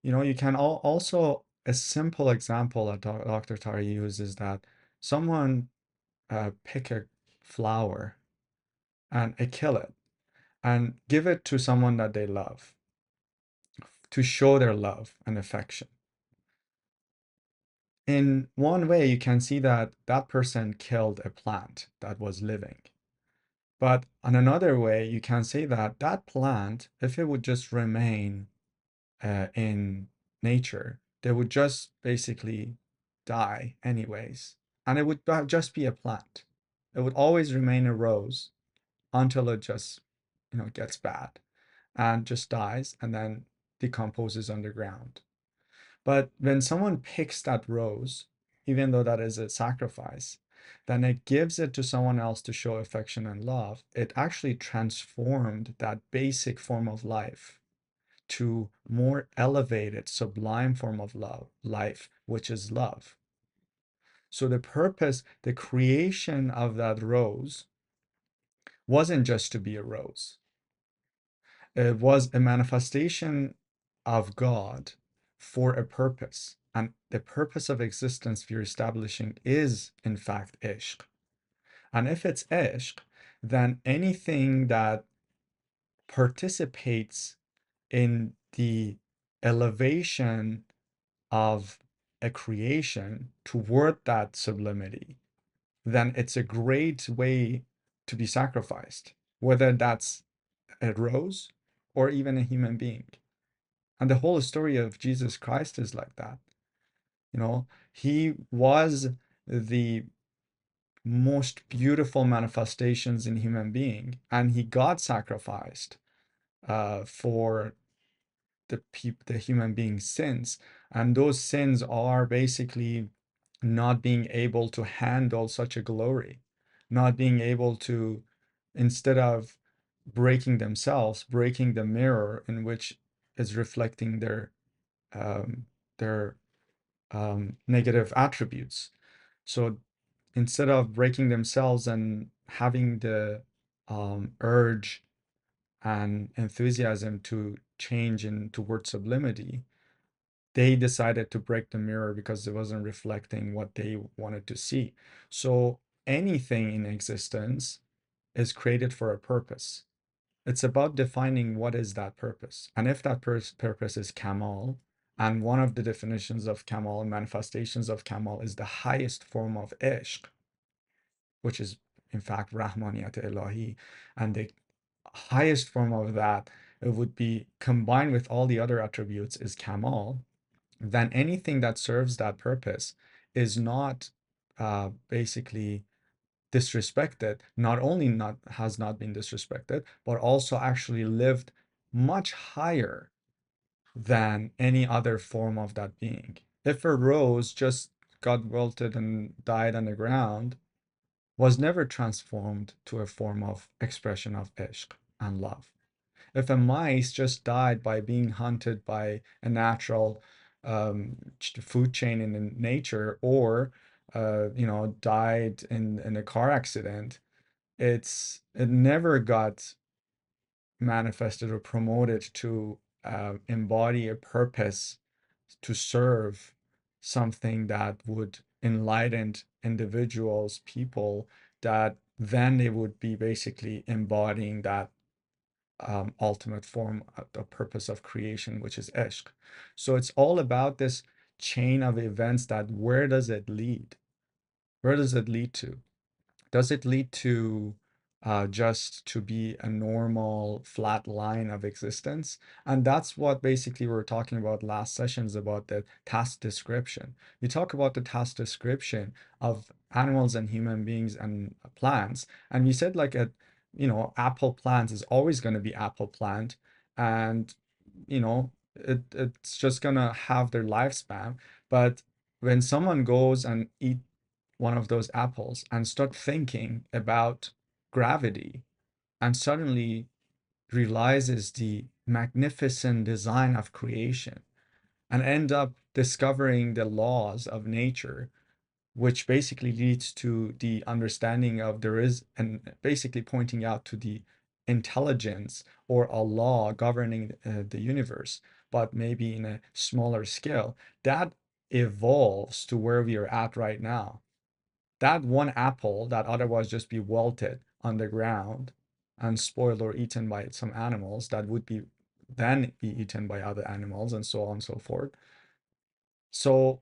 You know, you can also, a simple example that Dr. Taheri uses, that someone pick a flower and kill it and give it to someone that they love to show their love and affection. In one way, you can see that that person killed a plant that was living. But on another way, you can say that that plant, if it would just remain in nature, they would just basically die anyways. And it would just be a plant. It would always remain a rose until it just, gets bad and just dies and then decomposes underground. But when someone picks that rose, even though that is a sacrifice, then it gives it to someone else to show affection and love. It actually transformed that basic form of life to more elevated, sublime form of life, which is love. So the purpose, the creation of that rose wasn't just to be a rose. It was a manifestation of God for a purpose. And the purpose of existence we're establishing is, in fact, ishq. And if it's ishq, then anything that participates in the elevation of a creation toward that sublimity, then it's a great way to be sacrificed, whether that's a rose or even a human being. And the whole story of Jesus Christ is like that. He was the most beautiful manifestations in human being, and he got sacrificed for the human being's sins. And those sins are basically not being able to handle such a glory, not being able to, instead of breaking themselves, breaking the mirror in which is reflecting um, their negative attributes. So instead of breaking themselves and having the urge and enthusiasm to change in towards sublimity, they decided to break the mirror because it wasn't reflecting what they wanted to see. So anything in existence is created for a purpose. It's about defining what is that purpose. And if that purpose is Kamal, and one of the definitions of Kamal and manifestations of Kamal is the highest form of Ishq, which is in fact Rahmaniyat Ilahi, and the highest form of that, it would be combined with all the other attributes, is Kamal, then anything that serves that purpose is not basically disrespected. Not only has not been disrespected, but also actually lived much higher than any other form of that being. If a rose just got wilted and died on the ground, was never transformed to a form of expression of ishq and love. If a mice just died by being hunted by a natural food chain in nature, or died in a car accident, it never got manifested or promoted to embody a purpose to serve something that would enlighten individuals, people, that then they would be basically embodying that ultimate form, the purpose of creation, which is ishq. So it's all about this chain of events, that where does it lead? Where does it lead to? Does it lead to just to be a normal flat line of existence? And that's what basically we were talking about last sessions, about the task description. We talk about the task description of animals and human beings and plants, and we said like a apple plant is always going to be apple plant, and it's just gonna have their lifespan. But when someone goes and eat one of those apples and start thinking about gravity, and suddenly realizes the magnificent design of creation, and end up discovering the laws of nature, which basically leads to the understanding of there is, and basically pointing out to the intelligence or a law governing the universe, but maybe in a smaller scale, that evolves to where we are at right now. That one apple that otherwise just be wilted on the ground and spoiled or eaten by some animals, that would be then be eaten by other animals, and so on and so forth. So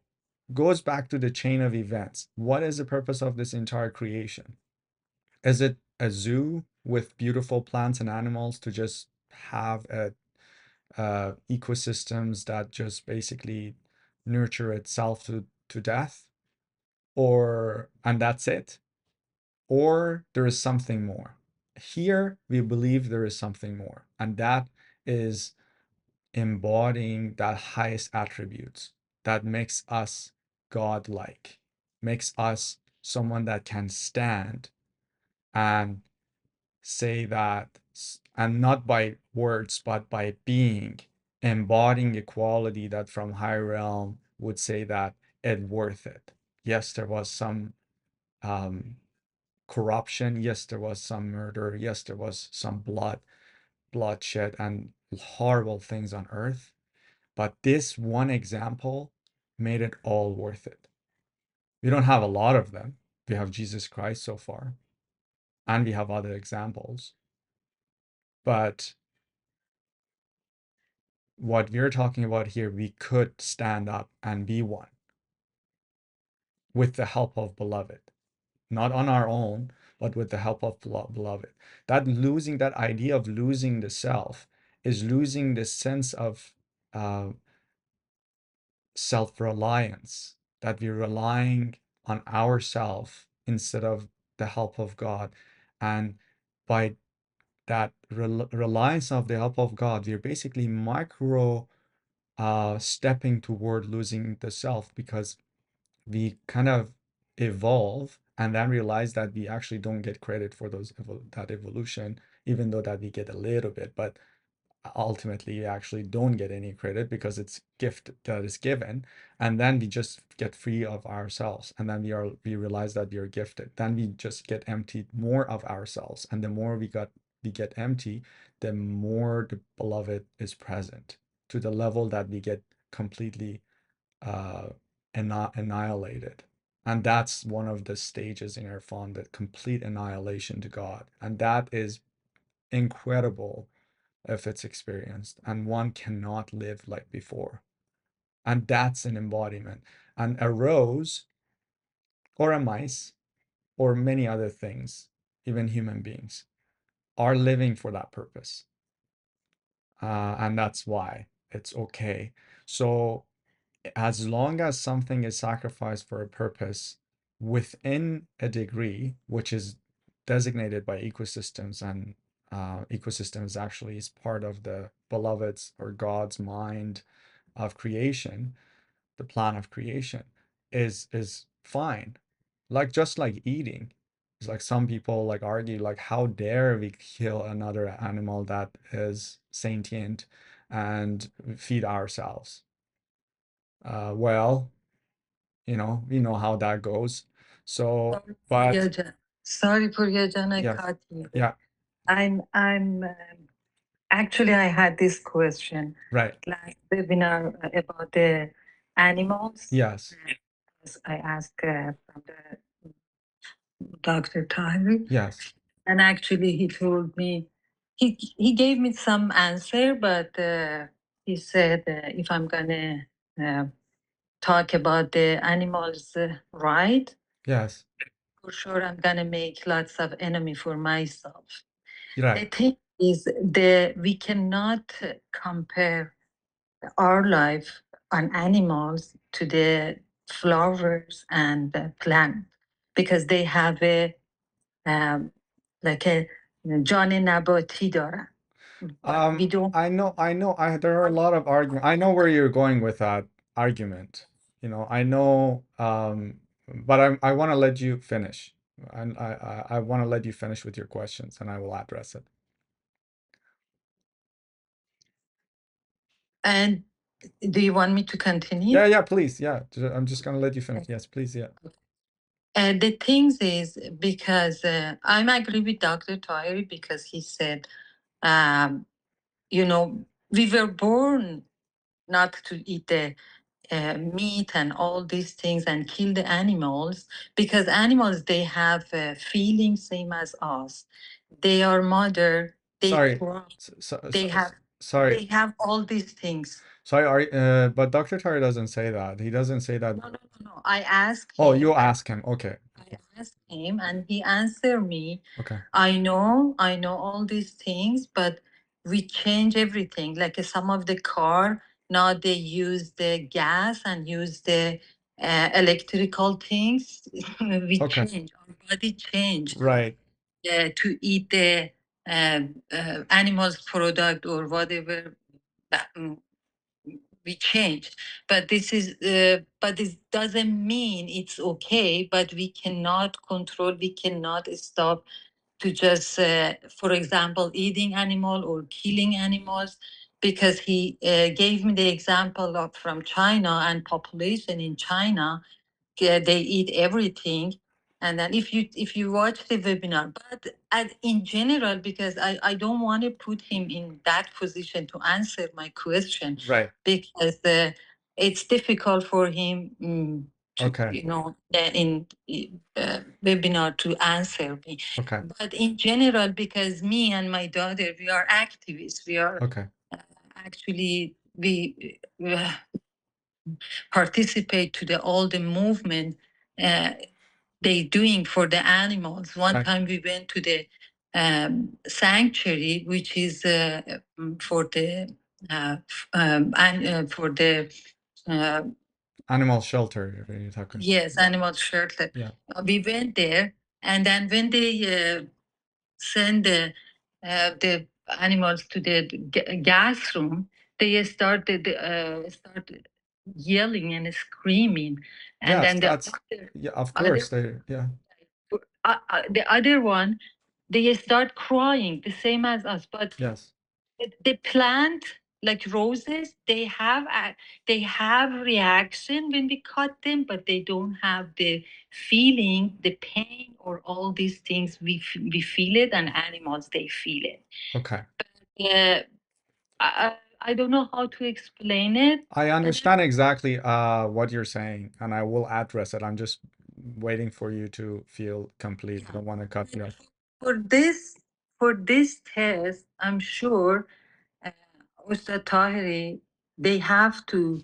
goes back to the chain of events. What is the purpose of this entire creation? Is it a zoo with beautiful plants and animals to just have a ecosystems that just basically nurture itself to death, and that's it? Or there is something more? Here we believe there is something more, and that is embodying that highest attributes that makes us godlike, makes us someone that can stand and say that, and not by words, but by being, embodying a quality that from higher realm would say that it's worth it. Yes, there was some corruption. Yes, there was some murder. Yes, there was some bloodshed, and horrible things on earth. But this one example made it all worth it. We don't have a lot of them. We have Jesus Christ so far, and we have other examples. But what we're talking about here, we could stand up and be one with the help of beloved, not on our own, but with the help of beloved. That idea of losing the self is losing the sense of uh, self-reliance, that we're relying on ourself instead of the help of God. And by that reliance of the help of God, we're basically micro stepping toward losing the self, because we kind of evolve and then realize that we actually don't get credit for that evolution, even though that we get a little bit. But ultimately we actually don't get any credit, because it's gift that is given, and then we just get free of ourselves, and then we realize that we are gifted. Then we just get emptied more of ourselves, and the more we get empty, the more the beloved is present, to the level that we get completely uh annihilated. And that's one of the stages in Erfan, the complete annihilation to God, and that is incredible if it's experienced, and one cannot live like before. And that's an embodiment. And a rose or a mice or many other things, even human beings, are living for that purpose. And that's why it's okay. So as long as something is sacrificed for a purpose within a degree, which is designated by ecosystems, and ecosystems actually is part of the beloved's or God's mind of creation, the plan of creation, is fine. Like just like eating. It's like some people like argue, like, how dare we kill another animal that is sentient and feed ourselves? Well, we know how that goes. So, but Sorry, Purya Jan, I yeah, cut you. yeah, I'm Actually, I had this question Right. last webinar about the animals. Yes. As I asked from the Dr. Taheri, Yes. and actually he told me he gave me some answer, but he said if I'm gonna talk about the animals' right, Yes. for sure I'm gonna make lots of enemy for myself. Right. The thing is, we cannot compare our life on animals to the flowers and the plant because they have a like a جان نباتی دارن. We don't. I know, there are a lot of arguments. I know where you're going with that argument. You know, I know, but I want to let you finish. And I want to let you finish with your questions and I will address it. And do you want me to continue? Yeah, please. Yeah. I'm just going to let you finish. Yes, please. Yeah. The things is because I'm agree with Dr. Taheri because he said, you know, we were born not to eat the meat and all these things and kill the animals because animals they have feelings same as us. They are mother. They Sorry. cry. So, They have. sorry. They have all these things. Sorry, but Dr. Tari doesn't say that. He doesn't say that. No. I asked him. Oh, you ask him. Okay. I asked him and he answered me. Okay. I know all these things, but we change everything. Like some of the car, now they use the gas and use the electrical things. We Okay. change, our body change Right. to eat the animals product or whatever. that, mm, we change, but this doesn't mean it's okay, but we cannot control, we cannot stop to just for example eating animal or killing animals because he gave me the example of from China and population in China. They eat everything, and then if you watch the webinar, but in general, because I don't want to put him in that position to answer my question, Right. because it's difficult for him to Okay. in webinar to answer me. Okay. But in general, because me and my daughter, we are activists, we are Okay. actually we participate to all the movement they doing for the animals. One Right. time we went to the sanctuary, which is for the and for the Animal shelter, you're talking. yes, animal shelter. Yeah. We went there, and then when they send the animals to the gas room, they started yelling and screaming, and Yes, then that's yeah, of course yeah. the other one, they start crying the same as us, but Yes. the plant like roses, they have reaction when we cut them, but they don't have the feeling, the pain, or all these things. We feel it, and animals they feel it. Okay. I don't know how to explain it. I understand exactly what you're saying, and I will address it. I'm just waiting for you to feel complete. I don't want to cut you off. For this test, I'm sure Ustad Taheri, they have to,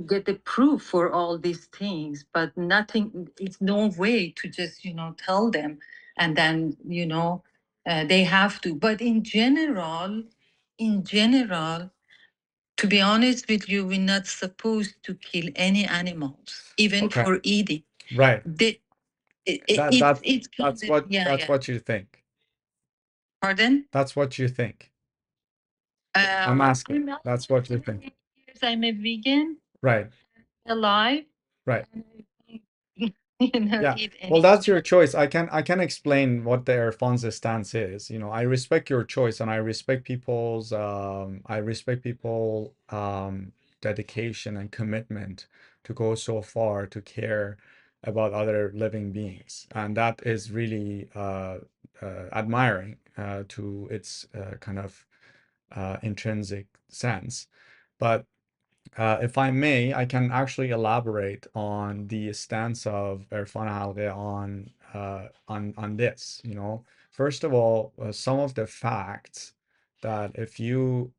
get the proof for all these things, but nothing, it's no way to just, tell them. And then, they have to. But in general, to be honest with you, we're not supposed to kill any animals, even Okay. for eating. Right. It's that's what you think. Pardon? That's what you think. I'm asking. That's what you think. Years I'm a vegan, Right. alive. Right. Yeah. Well, that's your choice. I can explain what the Erfan's stance is. You know, I respect your choice and I respect people's dedication and commitment to go so far to care about other living beings. And that is really admiring to its kind of intrinsic sense. But if I may, I can actually elaborate on the stance of Erfan Halgheh on this. You know, first of all, some of the facts that if you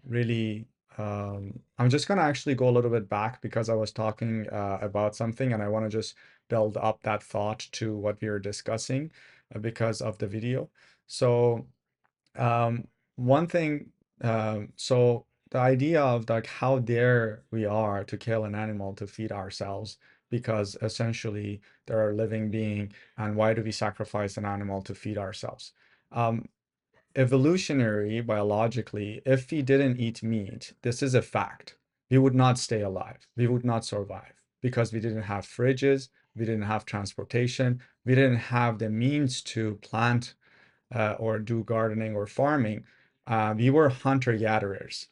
really, I'm just going to actually go a little bit back because I was talking about something and I want to just build up that thought to what we were discussing because of the video. So one thing, so the idea of like how dare we are to kill an animal to feed ourselves because essentially they're a living being, and why do we sacrifice an animal to feed ourselves? Evolutionary, biologically, if we didn't eat meat, this is a fact. We would not stay alive. We would not survive because we didn't have fridges, we didn't have transportation, we didn't have the means to plant or do gardening or farming. We were hunter-gatherers.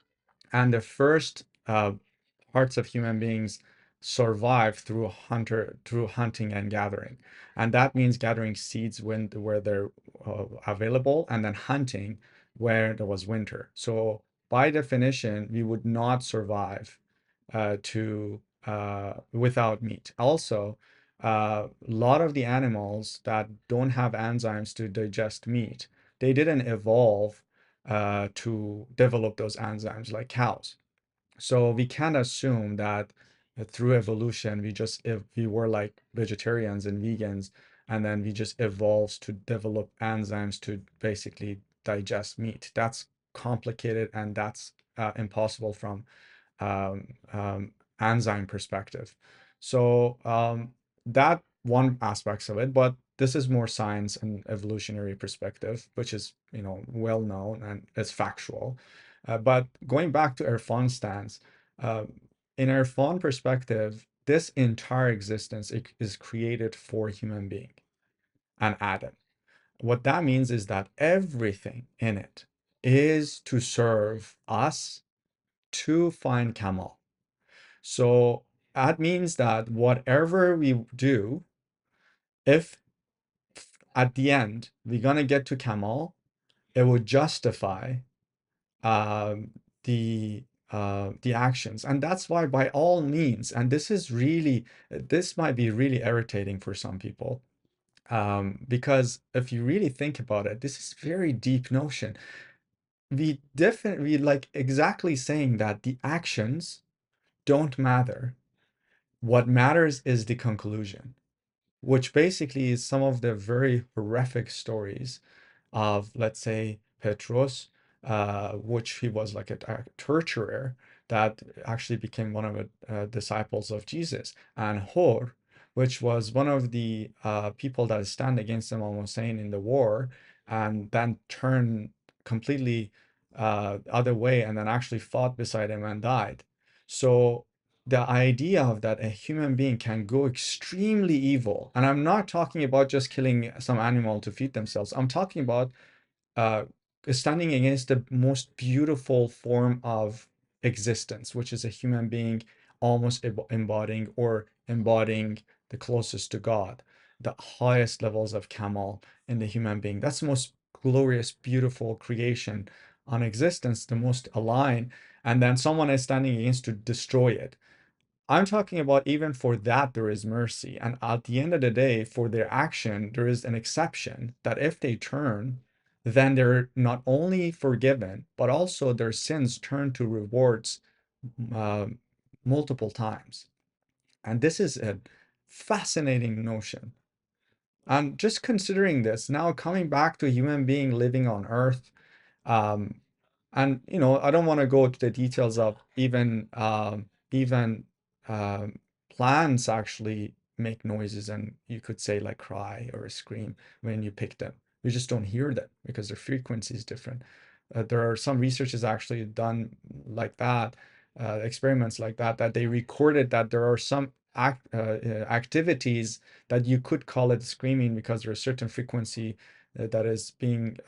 And the first parts of human beings survive through hunting and gathering. And that means gathering seeds where they're available, and then hunting where there was winter. So by definition, we would not survive without meat. Also, a lot of the animals that don't have enzymes to digest meat, they didn't evolve to develop those enzymes like cows. So we can't assume that through evolution if we were like vegetarians and vegans, and then we just evolved to develop enzymes to basically digest meat. That's complicated and that's impossible from um, um, enzyme perspective. So that one aspects of it, but this is more science and evolutionary perspective, which is well known and is factual. But going back to Erfan's stance, uh, in Erfan perspective, this entire existence is created for human being and Adam. What that means is that everything in it is to serve us to find Kamal. So that means that whatever we do, if at the end we're gonna get to Kamal, it would justify um, the actions, and that's why by all means, and this might be really irritating for some people, because if you really think about it, this is very deep notion. We definitely like exactly saying that the actions don't matter. What matters is the conclusion, which basically is some of the very horrific stories of, let's say, Petrus, which he was like a torturer that actually became one of the disciples of Jesus, and Hor, which was one of the people that stand against Imam Hussein in the war, and then turned completely other way, and then actually fought beside him and died. So the idea of that a human being can go extremely evil, and I'm not talking about just killing some animal to feed themselves. I'm talking about uh, standing against the most beautiful form of existence, which is a human being almost embodying the closest to God, the highest levels of Kamal in the human being. That's the most glorious, beautiful creation on existence, the most aligned. And then someone is standing against to destroy it. I'm talking about even for that, there is mercy. And at the end of the day, for their action, there is an exception that if they turn, then they're not only forgiven, but also their sins turn to rewards uh, multiple times. And this is a fascinating notion. And just considering this, now coming back to a human being living on Earth, um, and I don't want to go to the details of even plants actually make noises, and you could say like cry or scream when you pick them. We just don't hear them because their frequency is different. There are some researches actually done like that, experiments like that, that they recorded that there are some activities that you could call it screaming because there's a certain frequency that is being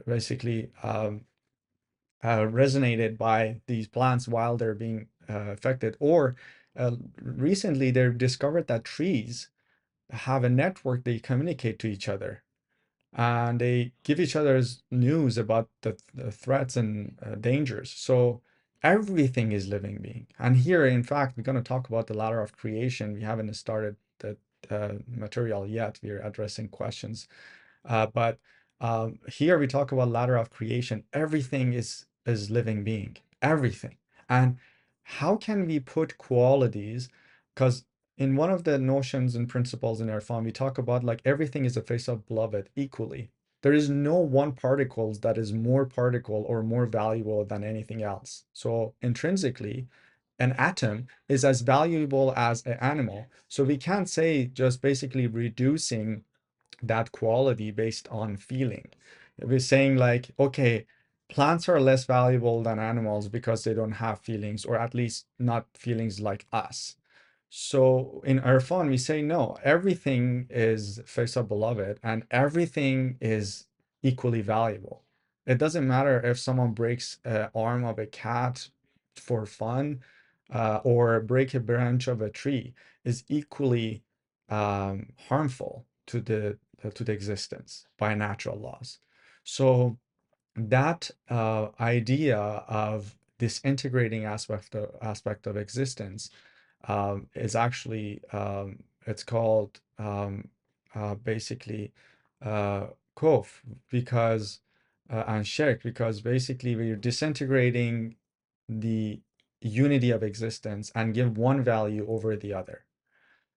basically resonated by these plants while they're being affected. Or recently they've discovered that trees have a network, they communicate to each other. and they give each other's news about the threats and dangers. So everything is living being. And here, in fact, we're going to talk about the ladder of creation. We haven't started the material yet. We're addressing questions. But here we talk about ladder of creation. Everything is living being. Everything. And how can we put qualities? Because in one of the notions and principles in Erfan, we talk about like everything is a face of beloved equally. There is no one particle that is more particle or more valuable than anything else. So intrinsically, an atom is as valuable as an animal. So we can't say just basically reducing that quality based on feeling. We're saying like, okay, plants are less valuable than animals because they don't have feelings, or at least not feelings like us. So in Irfan, we say no, everything is Faisal beloved and everything is equally valuable. It doesn't matter if someone breaks an arm of a cat for fun or break a branch of a tree is equally harmful to the existence by natural laws. So that idea of disintegrating aspect of existence is actually it's called basically uh, kof because and shirk because basically we're disintegrating the unity of existence and give one value over the other.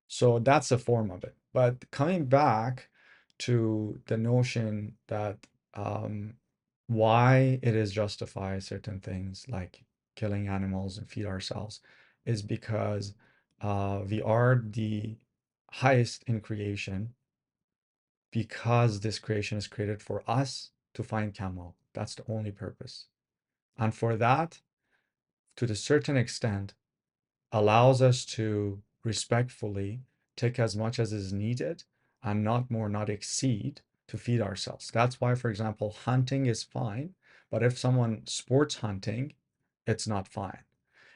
So that's a form of it. But coming back to the notion that why it is justified certain things like killing animals and feed ourselves is because we are the highest in creation because this creation is created for us to find Kamal. That's the only purpose. And for that, to the certain extent, allows us to respectfully take as much as is needed and not more, not exceed to feed ourselves. That's why, for example, hunting is fine, but if someone sports hunting, it's not fine.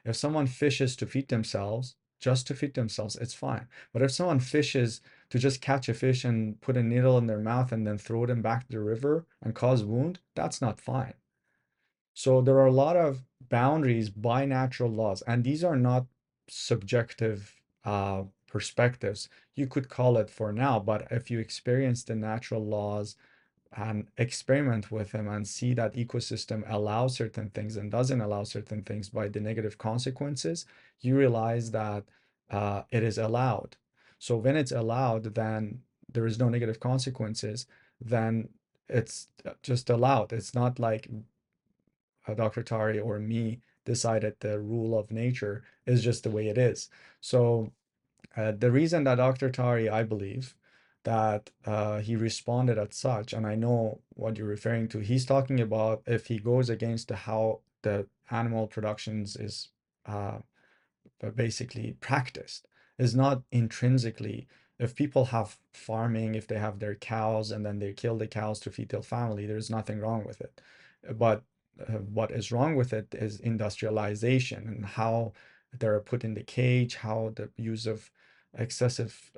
If someone fishes to feed themselves, just to feed themselves, it's fine. But if someone fishes to just catch a fish and put a needle in their mouth and then throw them back to the river and cause wound, that's not fine. So there are a lot of boundaries by natural laws, and these are not subjective perspectives. You could call it for now, but if you experience the natural laws and experiment with them and see that ecosystem allows certain things and doesn't allow certain things by the negative consequences, you realize that it is allowed. So when it's allowed, then there is no negative consequences, then it's just allowed. It's not like Dr. Tari or me decided the rule of nature is just the way it is. So the reason that Dr. Tari, I believe, that he responded as such, and I know what you're referring to, he's talking about if he goes against how the animal productions is uh, basically practiced is not intrinsically if people have farming, if they have their cows and then they kill the cows to feed their family, there's nothing wrong with it. But what is wrong with it is industrialization and how they're put in the cage, how the use of excessive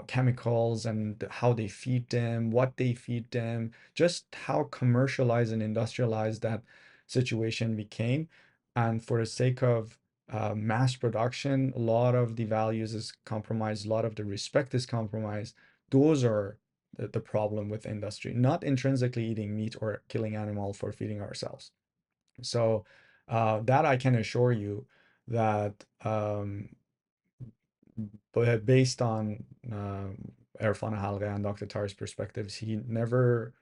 chemicals and how they feed them, what they feed them, just how commercialized and industrialized that situation became. And for the sake of mass production, a lot of the values is compromised, a lot of the respect is compromised. Those are the problem with industry, not intrinsically eating meat or killing animal for feeding ourselves. So that I can assure you that but based on Erfan Halgheh and Dr. Tar's perspectives, he never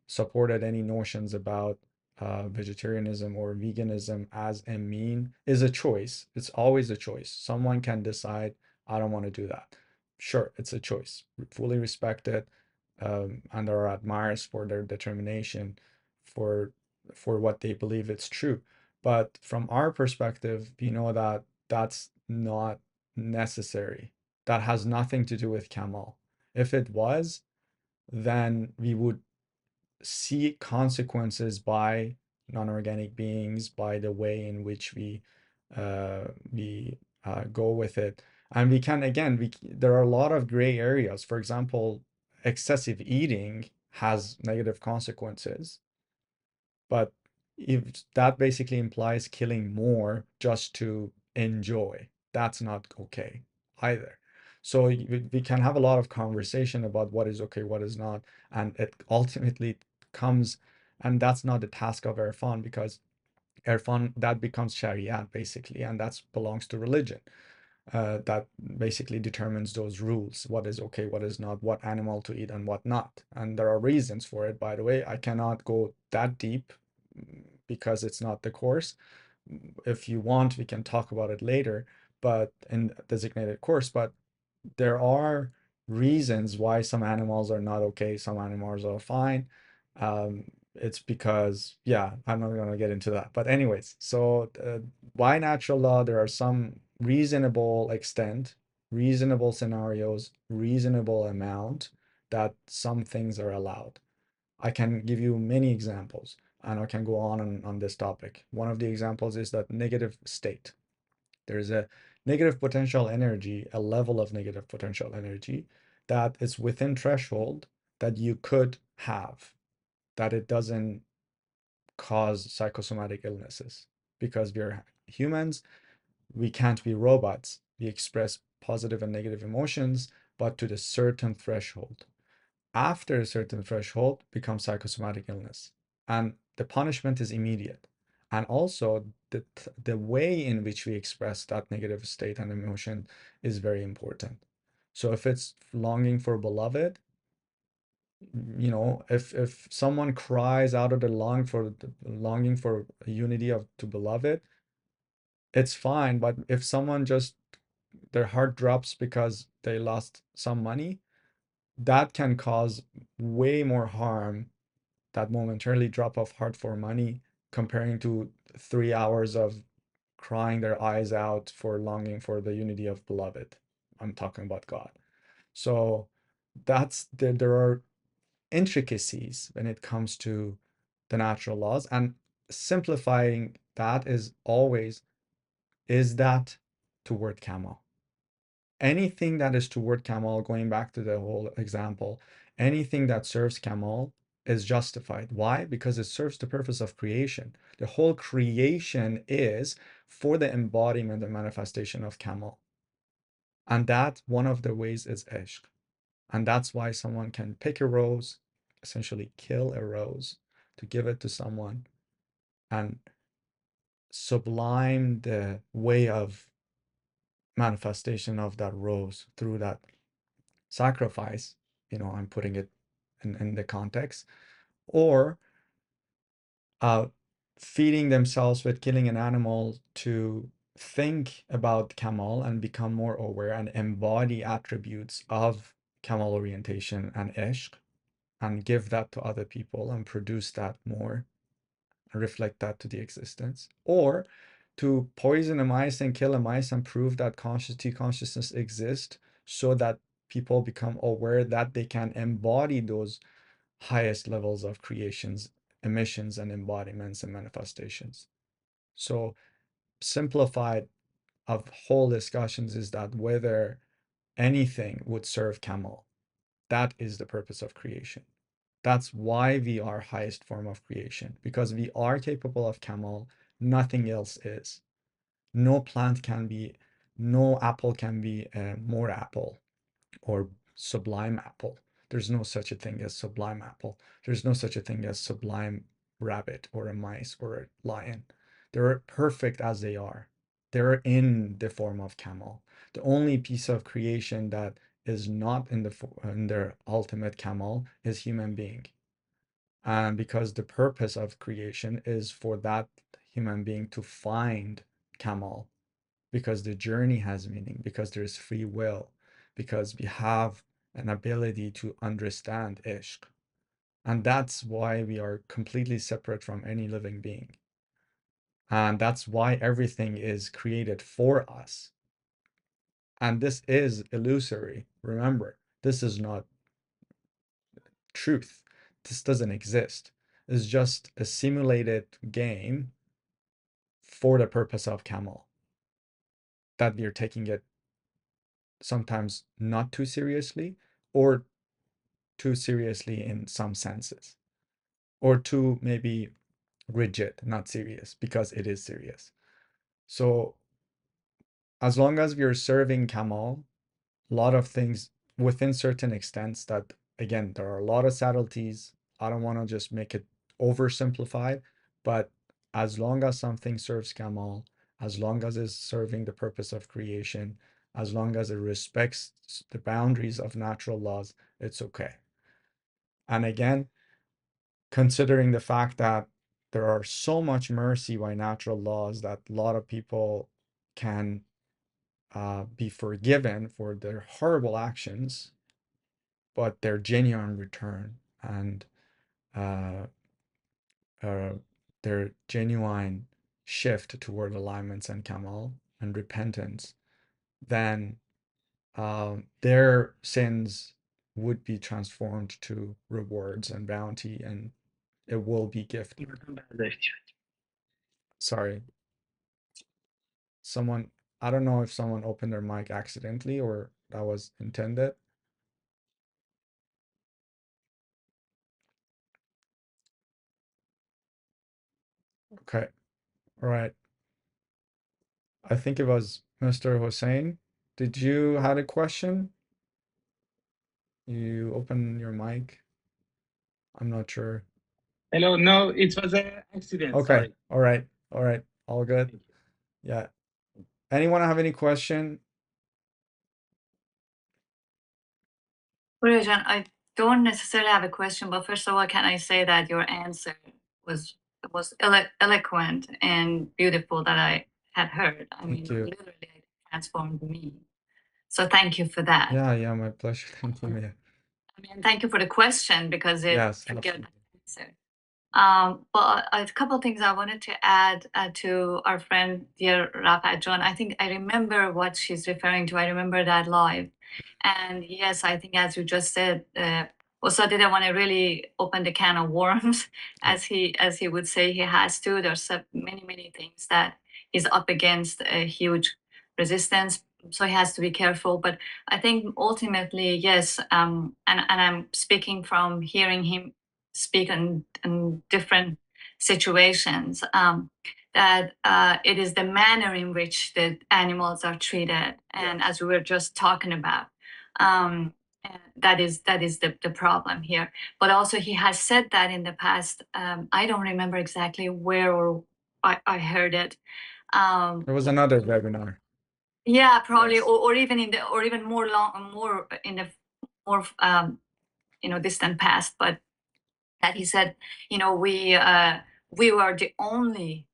supported any notions about vegetarianism or veganism as a mean is a choice. It's always a choice. Someone can decide, I don't want to do that. Sure, it's a choice. Fully respect it, and are admirers for their determination for what they believe it's true. But from our perspective, we know that that's not necessary. That has nothing to do with Kamal. If it was, then we would see consequences by non-organic beings, by the way in which we go with it. And we can again, there are a lot of gray areas. For example, excessive eating has negative consequences, but if that basically implies killing more just to enjoy, that's not okay either. So we can have a lot of conversation about what is okay, what is not, and it ultimately comes, and that's not the task of Erfan, because Erfan, that becomes Sharia basically, and that belongs to religion. That basically determines those rules, what is okay, what is not, what animal to eat and what not. And there are reasons for it, by the way. I cannot go that deep because it's not the course. If you want, we can talk about it later, but in designated course. But there are reasons why some animals are not okay, some animals are fine. It's because, yeah, I'm not going to get into that. But anyways, so by natural law, there are some reasonable extent, reasonable scenarios, reasonable amount that some things are allowed. I can give you many examples, and I can go on this topic. One of the examples is that negative state. There's a negative potential energy, a level of negative potential energy that is within threshold that you could have, that it doesn't cause psychosomatic illnesses, because we're humans, we can't be robots. We express positive and negative emotions, but to the certain threshold. After a certain threshold becomes psychosomatic illness, and the punishment is immediate. And also the way in which we express that negative state and emotion is very important. So if it's longing for beloved, if someone cries out of the longing for unity of to beloved, it's fine. But if someone just their heart drops because they lost some money, that can cause way more harm, that momentarily drop of heart for money, comparing to 3 hours of crying their eyes out for longing for the unity of beloved. I'm talking about God. So there are intricacies when it comes to the natural laws, and simplifying that is always, is that toward Kamal? Anything that is toward Kamal, going back to the whole example, anything that serves Kamal is justified. Why? Because it serves the purpose of creation. The whole creation is for the embodiment and manifestation of Kamal. And that one of the ways is ishq. And that's why someone can pick a rose, essentially kill a rose to give it to someone, and sublime the way of manifestation of that rose through that sacrifice. I'm putting it in the context. Or uh, feeding themselves with killing an animal to think about Kamal and become more aware and embody attributes of Kamal orientation and ishq, and give that to other people and produce that more and reflect that to the existence. Or to poison a mice and kill a mice and prove that consciousness exists, so that people become aware that they can embody those highest levels of creations, emissions, and embodiments and manifestations. So simplified of whole discussions is that whether anything would serve Kamal, that is the purpose of creation. That's why we are highest form of creation, because we are capable of Kamal. Nothing else is. No plant can be, no apple can be more apple or sublime apple. There's no such a thing as sublime apple. There's no such a thing as sublime rabbit or a mice or a lion. They're perfect as they are. They're in the form of Kamal. The only piece of creation that is not in their ultimate Kamal is human being. And because the purpose of creation is for that human being to find Kamal, because the journey has meaning, because there's free will, because we have an ability to understand ishq. And that's why we are completely separate from any living being. And that's why everything is created for us. And this is illusory. Remember, this is not truth. This doesn't exist. It's just a simulated game for the purpose of Kamal, that we're taking it sometimes not too seriously, or too seriously in some senses, or too maybe rigid, not serious, because it is serious. So as long as we are serving Kamal, a lot of things within certain extents that, again, there are a lot of subtleties. I don't want to just make it oversimplified, but as long as something serves Kamal, as long as it's serving the purpose of creation, as long as it respects the boundaries of natural laws, it's okay. And again, considering the fact that there are so much mercy by natural laws that a lot of people can be forgiven for their horrible actions, but their genuine return and uh, uh, their genuine shift toward alignments and Kamal and repentance, then their sins would be transformed to rewards and bounty, and it will be gift. Sorry, someone, I don't know if someone opened their mic accidentally or that was intended. Okay, all right. I think it was Mr. Hussein. Did you had a question? You open your mic. I'm not sure. Hello, no, it was an accident. Okay, Sorry. all right, all right, all good. Yeah. Anyone have any question? Gurujan, I don't necessarily have a question, but first of all, can I say that your answer was eloquent and beautiful that I had heard. I mean, Thank you. literally it transformed me. So thank you for that. Yeah, my pleasure. Thank you. Yeah. I mean, thank you for the question because it Yes, triggered absolutely. that answer. But a couple of things I wanted to add to our friend, dear Rafa John. I think I remember what she's referring to. I remember that live. And yes, I think as you just said, also didn't want to really open the can of worms, as he would say he has to. There's many things that he's up against a huge resistance, so he has to be careful. But I think ultimately, yes, and I'm speaking from hearing him speak in different situations, that it is the manner in which the animals are treated, and as we were just talking about, that is the problem here. But also he has said that in the past. I don't remember exactly where or I heard it. There was another webinar. Yeah, probably, Yes. or even in the, or even more in the more distant past. But that he said, we were the only,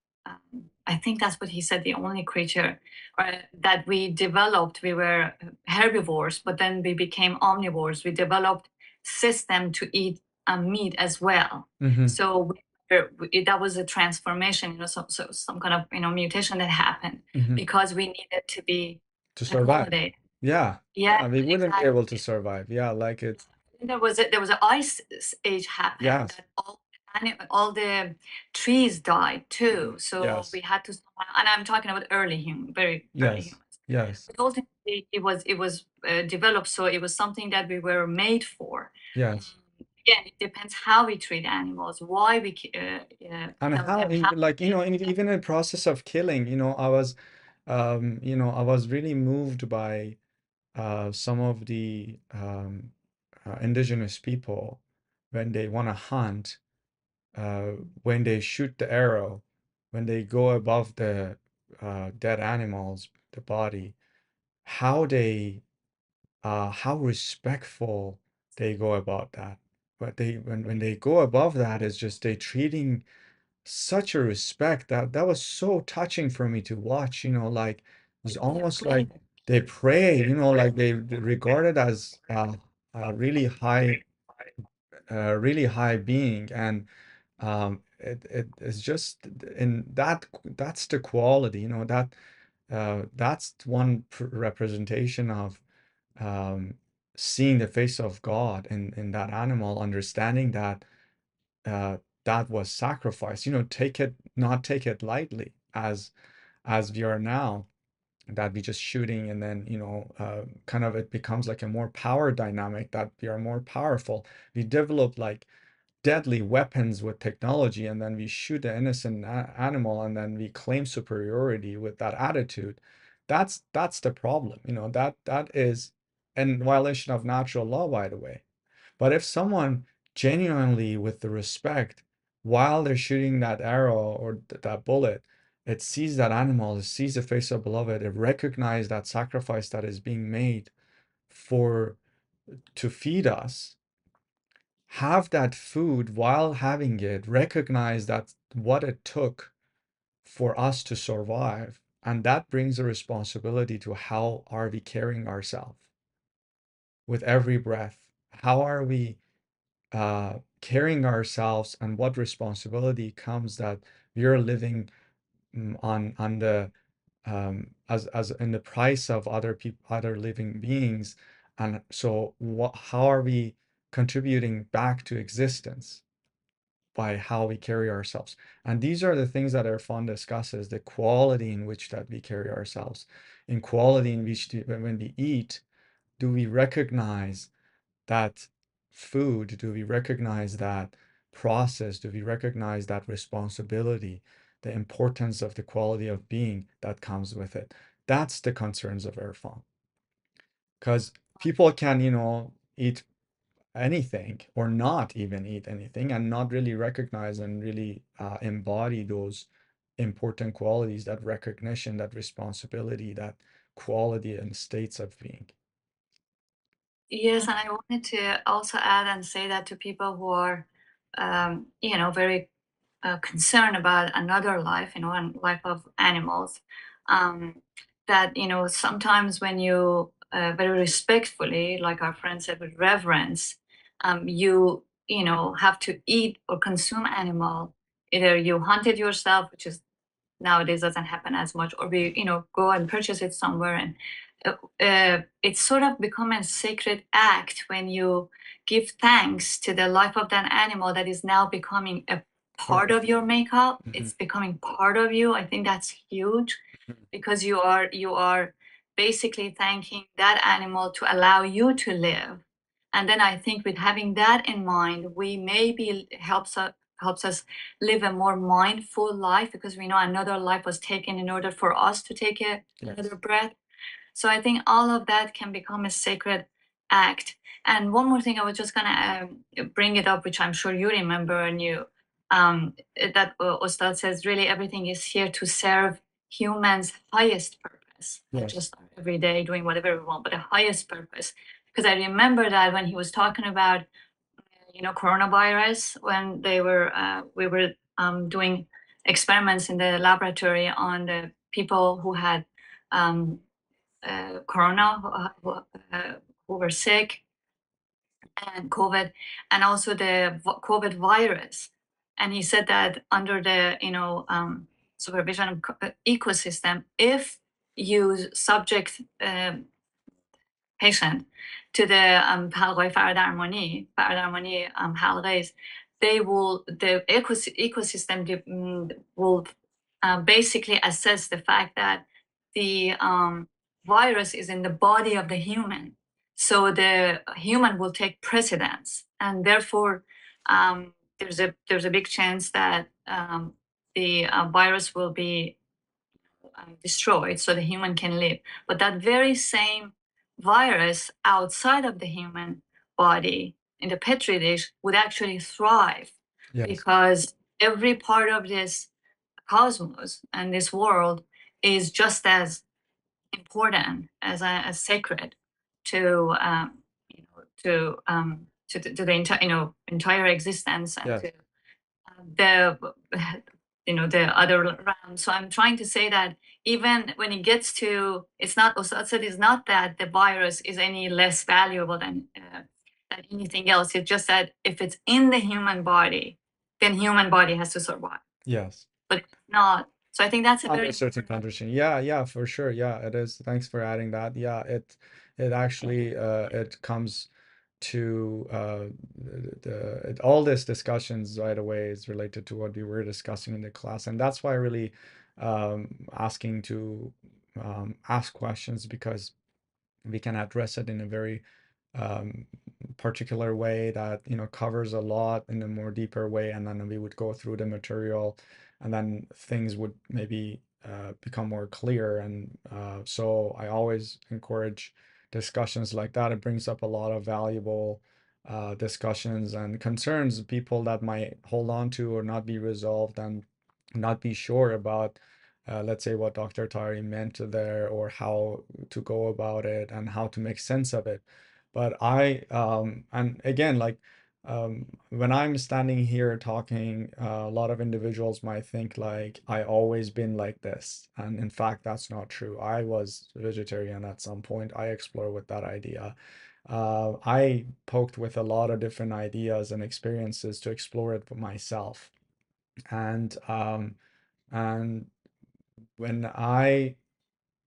I think that's what he said, the only creature that we developed. We were herbivores, but then we became omnivores. We developed system to eat meat as well. Mm-hmm. So that was a transformation, so some kind of mutation that happened Mm-hmm. because we needed to be To survive. accommodated. Yeah. Yeah, We wouldn't be exactly. able to survive. Yeah, like it's. There was an ice age happened. Yes. That all the trees died too. So Yes. we had to, and I'm talking about early human, very early Yes. humans. Yes. But ultimately, it was developed, so it was something that we were made for. Yes. Again, it depends how we treat animals, why we And help how, them. like, even in the process of killing, I was, I was really moved by some of the indigenous people when they want to hunt, when they shoot the arrow, when they go above the dead animals, the body, how they, how respectful they go about that. But when they go above that, it's just they treating such a respect that was so touching for me to watch. Like it's almost like they pray. Like they regard it as a really high being, and it is just in that's the quality. That's one representation of seeing the face of God in that animal, understanding that uh, that was sacrifice. Not take it lightly as we are now. that we just shooting, and then kind of it becomes like a more power dynamic, that we are more powerful. We develop like deadly weapons with technology, and then we shoot an innocent animal, and then we claim superiority with that attitude. That's the problem. That is in violation of natural law, by the way. But if someone genuinely, with the respect, while they're shooting that arrow or that bullet, it sees that animal, it sees the face of beloved, it recognizes that sacrifice that is being made for to feed us, have that food while having it, recognize that what it took for us to survive, and that brings a responsibility to how are we carrying ourselves with every breath. How are we carrying ourselves, and what responsibility comes that we are living on the as in the price of other people, other living beings. And so how are we contributing back to existence by how we carry ourselves? And these are the things that Erfan discusses: the quality in which that we carry ourselves, in quality in which when we eat, do we recognize that food? Do we recognize that process? Do we recognize that responsibility, the importance of the quality of being that comes with it? That's the concerns of Erfan. Because people can, eat anything or not even eat anything and not really recognize and really embody those important qualities, that recognition, that responsibility, that quality and states of being. Yes, and I wanted to also add and say that to people who are, very concerned about another life, and life of animals, that sometimes when you very respectfully, like our friend said, with reverence, you have to eat or consume animal. Either you hunt it yourself, which is nowadays doesn't happen as much, or we go and purchase it somewhere, and it's sort of become a sacred act when you give thanks to the life of that animal that is now becoming a part of your makeup. It's becoming part of you. I think that's huge, because you are basically thanking that animal to allow you to live. And then I think with having that in mind, we maybe helps us live a more mindful life, because we know another life was taken in order for us to take another breath. So I think all of that can become a sacred act. And one more thing, I was just gonna bring it up, which I'm sure you remember, and that Ustad says, really everything is here to serve humans' highest purpose, not Yes. just every day doing whatever we want, but the highest purpose. Because I remember that when he was talking about coronavirus, when we were doing experiments in the laboratory on the people who had corona, who were sick, and COVID, and also the COVID virus. And he said that under the supervision of ecosystem, if you subject patient to the حلقه‌های فردرمانی حلقهs, the ecosystem will basically assess the fact that the virus is in the body of the human. So the human will take precedence, and therefore there's a big chance that the virus will be destroyed, so the human can live. But that very same virus outside of the human body in the petri dish would actually thrive. Yes. Because every part of this cosmos and this world is just as important as sacred to the entire existence, and Yes. to the the other realm. So I'm trying to say that even when it gets to, it's not, Ustad said, it's not that the virus is any less valuable than anything else. It's just that if it's in the human body, then human body has to survive. Yes. But if not. So I think that's a Under very certain condition. Yeah, for sure. Yeah, it is. Thanks for adding that. Yeah, it actually it comes to all this discussions right away is related to what we were discussing in the class, and that's why really asking to ask questions because we can address it in a very um, particular way that covers a lot in a more deeper way, and then we would go through the material, and then things would maybe become more clear. And so I always encourage discussions like that. It brings up a lot of valuable discussions and concerns people that might hold on to or not be resolved and not be sure about, let's say, what Dr. Taheri meant there, or how to go about it and how to make sense of it. But and again, like, when I'm standing here talking, a lot of individuals might think like I always been like this. And in fact, that's not true. I was vegetarian at some point. I explore with that idea. I poked with a lot of different ideas and experiences to explore it for myself. And when I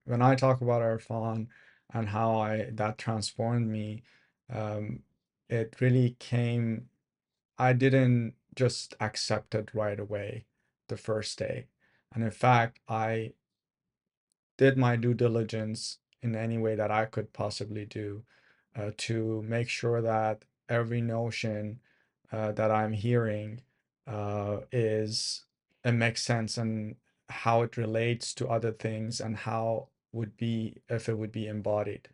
when I talk about Irfan and how I that transformed me, um, it really came. I didn't just accept it right away the first day, and in fact, I did my due diligence in any way that I could possibly do to make sure that every notion that I'm hearing is it makes sense, and how it relates to other things, and how would be if it would be embodied.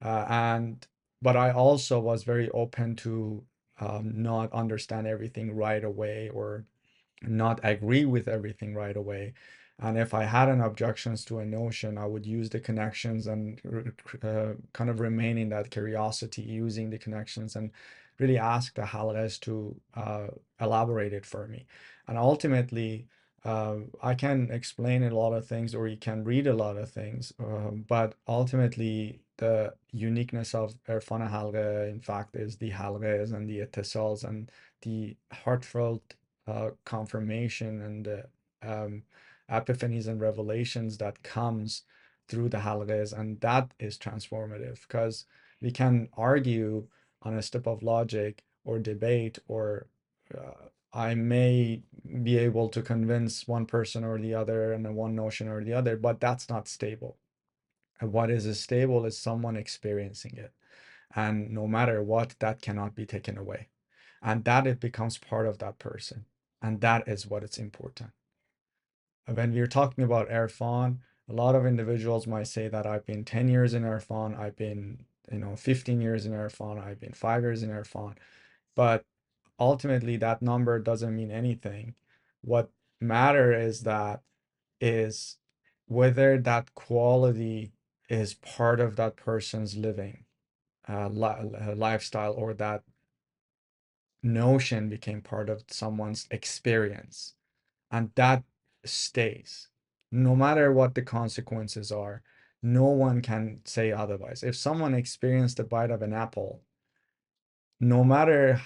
And but I also was very open to not understand everything right away, or not agree with everything right away. And if I had an objections to a notion, I would use the connections and kind of remain in that curiosity, using the connections, and really ask the halaqas to elaborate it for me. And ultimately, I can explain a lot of things, or you can read a lot of things, but ultimately the uniqueness of Erfan Halgheh, in fact, is the halaqas and the ittisals and the heartfelt confirmation and epiphanies and revelations that comes through the halaqas, and that is transformative, because we can argue on a step of logic or debate, or I may be able to convince one person or the other and one notion or the other, but that's not stable. And what is stable is someone experiencing it, and no matter what, that cannot be taken away, and that it becomes part of that person, and that is what is important. When we're talking about Erfan, a lot of individuals might say that I've been 10 years in Erfan, I've been 15 years in Erfan, I've been 5 years in Erfan, but ultimately that number doesn't mean anything. What matter is whether that quality is part of that person's living lifestyle, or that notion became part of someone's experience, and that stays no matter what the consequences are. No one can say otherwise. If someone experienced a bite of an apple, no matter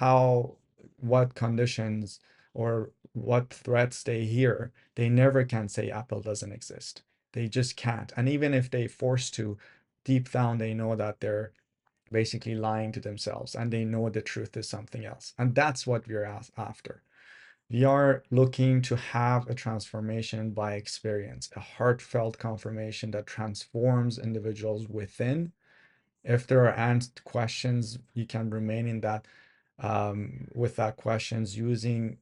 what conditions or what threats they hear, they never can say apple doesn't exist. They just can't. And even if they forced to, deep down they know that they're basically lying to themselves, and they know the truth is something else. And that's what we're after. We are looking to have a transformation by experience, a heartfelt confirmation that transforms individuals within. If there are questions, you can remain in that with that questions, using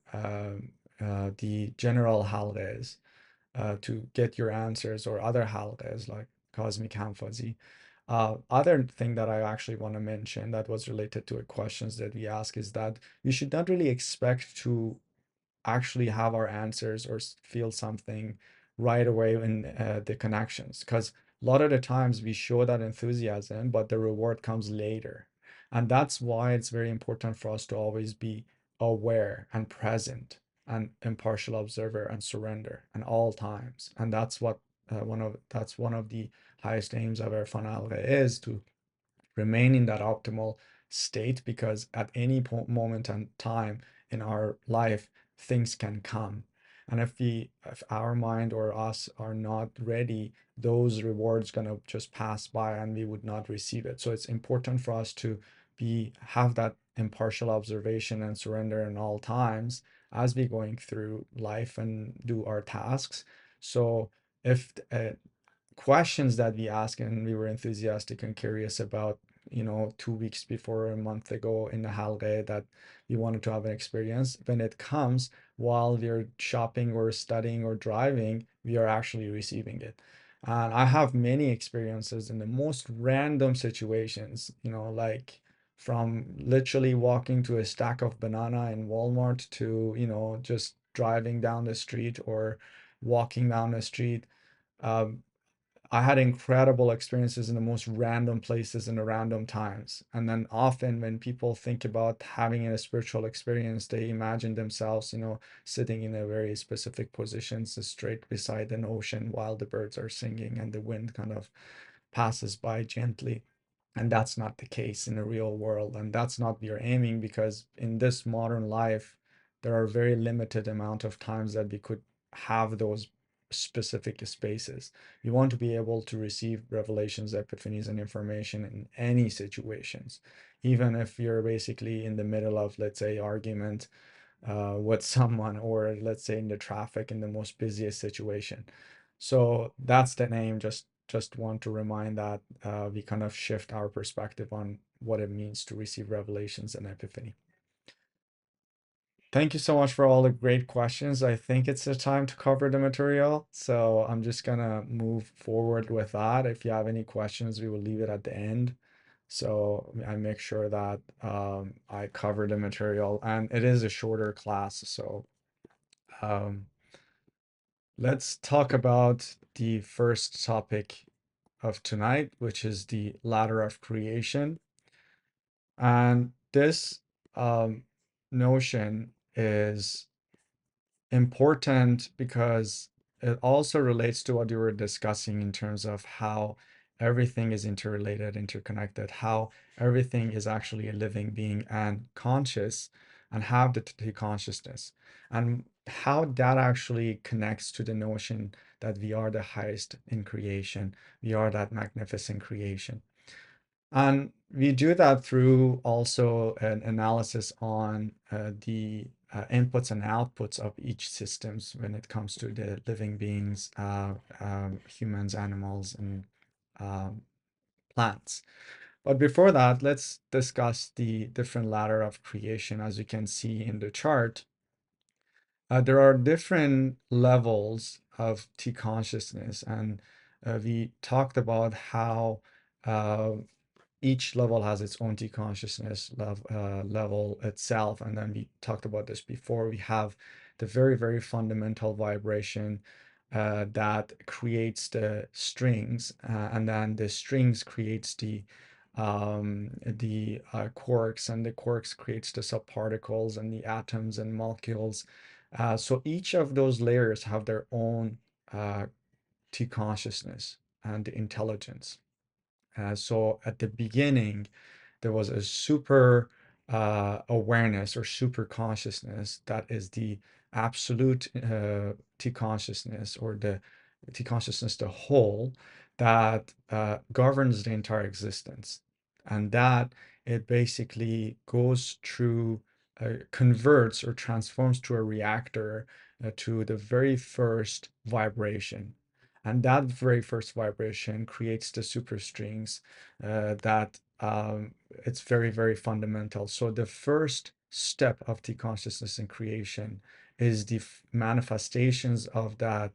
the general halaqas to get your answers, or other halaqas like Cosmic Hamfazi. Other thing that I actually want to mention that was related to a questions that we ask is that we should not really expect to actually have our answers or feel something right away in the connections, because a lot of the times we show that enthusiasm, but the reward comes later. And that's why it's very important for us to always be aware and present and impartial observer and surrender at all times. And that's what that's one of the highest aims of our Fanalga, is to remain in that optimal state, because at any moment and time in our life, things can come. And if our mind or us are not ready, those rewards gonna just pass by and we would not receive it. So it's important for us to have that impartial observation and surrender in all times as we going through life and do our tasks. So if questions that we ask and we were enthusiastic and curious about, 2 weeks before, a month ago in the Halgheh, that we wanted to have an experience. When it comes while we're shopping or studying or driving, we are actually receiving it. And I have many experiences in the most random situations, like from literally walking to a stack of banana in Walmart to, just driving down the street or walking down the street. Um, I had incredible experiences in the most random places in the random times. And then often when people think about having a spiritual experience, they imagine themselves, sitting in a very specific positions straight beside an ocean while the birds are singing and the wind kind of passes by gently. And that's not the case in the real world. And that's not what you're aiming, because in this modern life, there are very limited amount of times that we could have those specific spaces. We want to be able to receive revelations, epiphanies, and information in any situations, even if you're basically in the middle of, let's say, argument with someone, or let's say in the traffic in the most busiest situation. So that's the name. Just want to remind that we kind of shift our perspective on what it means to receive revelations and epiphany. Thank you so much for all the great questions. I think it's the time to cover the material. So I'm just gonna move forward with that. If you have any questions, we will leave it at the end. So I make sure that I cover the material, and it is a shorter class. So um, let's talk about the first topic of tonight, which is the ladder of creation. And this notion is important because it also relates to what you were discussing in terms of how everything is interrelated, interconnected, how everything is actually a living being and conscious and have the consciousness, and how that actually connects to the notion that we are the highest in creation, we are that magnificent creation. And we do that through also an analysis on the inputs and outputs of each systems when it comes to the living beings, humans, animals, and plants. But before that, let's discuss the different ladder of creation. As you can see in the chart, there are different levels of T consciousness, and we talked about how each level has its own consciousness level itself. And then we talked about this before. We have the very, very fundamental vibration that creates the strings, and then the strings creates the quarks, and the quarks creates the subparticles and the atoms and molecules. So each of those layers have their own T consciousness and intelligence. So at the beginning, there was a super awareness or super consciousness that is the absolute T consciousness, or the T consciousness, the whole, that governs the entire existence. And that it basically goes through, converts or transforms to a reactor to the very first vibration. And that very first vibration creates the superstrings that it's very, very fundamental. So the first step of the consciousness in creation is the manifestations of that,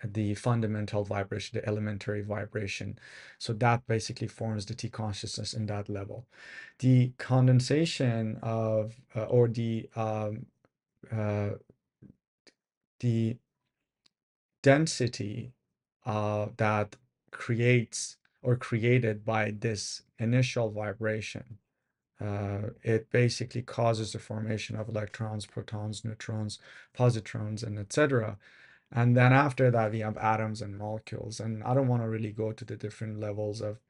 the fundamental vibration, the elementary vibration. So that basically forms the T consciousness in that level. The condensation of, or the density that creates or created by this initial vibration, it basically causes the formation of electrons, protons, neutrons, positrons, and etc. And then after that, we have atoms and molecules. And I don't want to really go to the different levels of,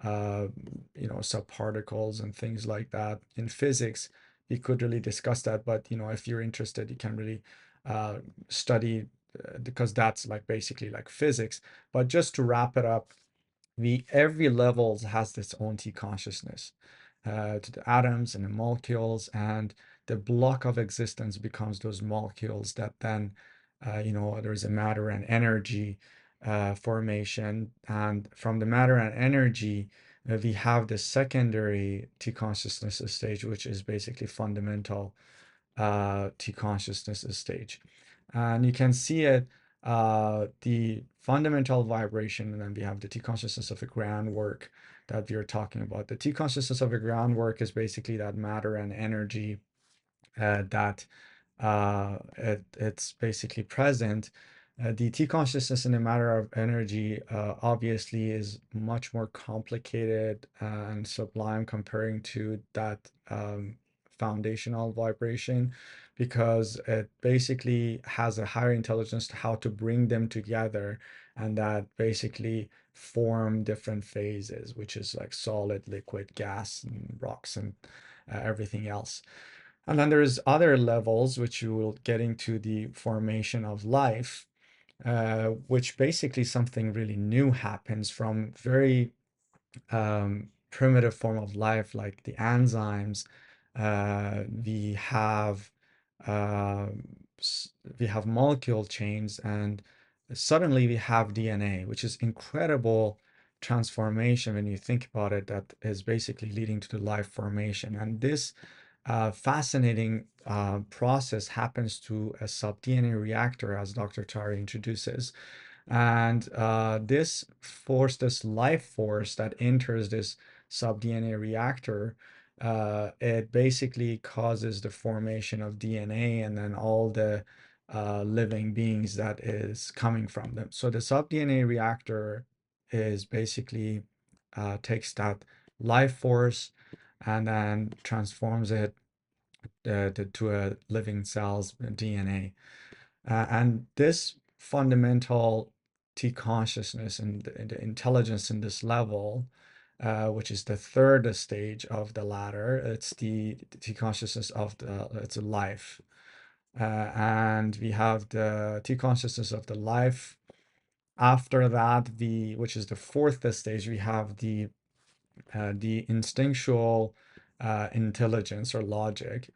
subparticles and things like that. In physics, we could really discuss that. But, if you're interested, you can really study, because that's like basically like physics. But just to wrap it up, every level has its own T consciousness, to the atoms and the molecules, and the block of existence becomes those molecules that then, there's a matter and energy formation, and from the matter and energy, we have the secondary T consciousness stage, which is basically fundamental T consciousness stage. And you can see it, the fundamental vibration, and then we have the T consciousness of the groundwork that we are talking about. The T consciousness of the groundwork is basically that matter and energy that it's basically present. The T consciousness in the matter of energy obviously is much more complicated and sublime comparing to that foundational vibration, because it basically has a higher intelligence to how to bring them together, and that basically form different phases, which is like solid, liquid, gas, and rocks, and everything else. And then there's other levels which you will get into the formation of life, which basically something really new happens from very primitive form of life, like the enzymes. We have we have molecule chains, and suddenly we have DNA, which is incredible transformation when you think about it. That is basically leading to the life formation, and this fascinating process happens to a sub-DNA reactor, as Dr. Taheri introduces. And this life force that enters this sub-DNA reactor, it basically causes the formation of DNA and then all the living beings that is coming from them. So the sub-DNA reactor is basically takes that life force and then transforms it to a living cell's DNA. And this fundamental T consciousness and the intelligence in this level, which is the third stage of the ladder, it's the T consciousness of it's a life. And we have the T consciousness of the life. After that, which is the fourth stage, we have the instinctual intelligence or logic.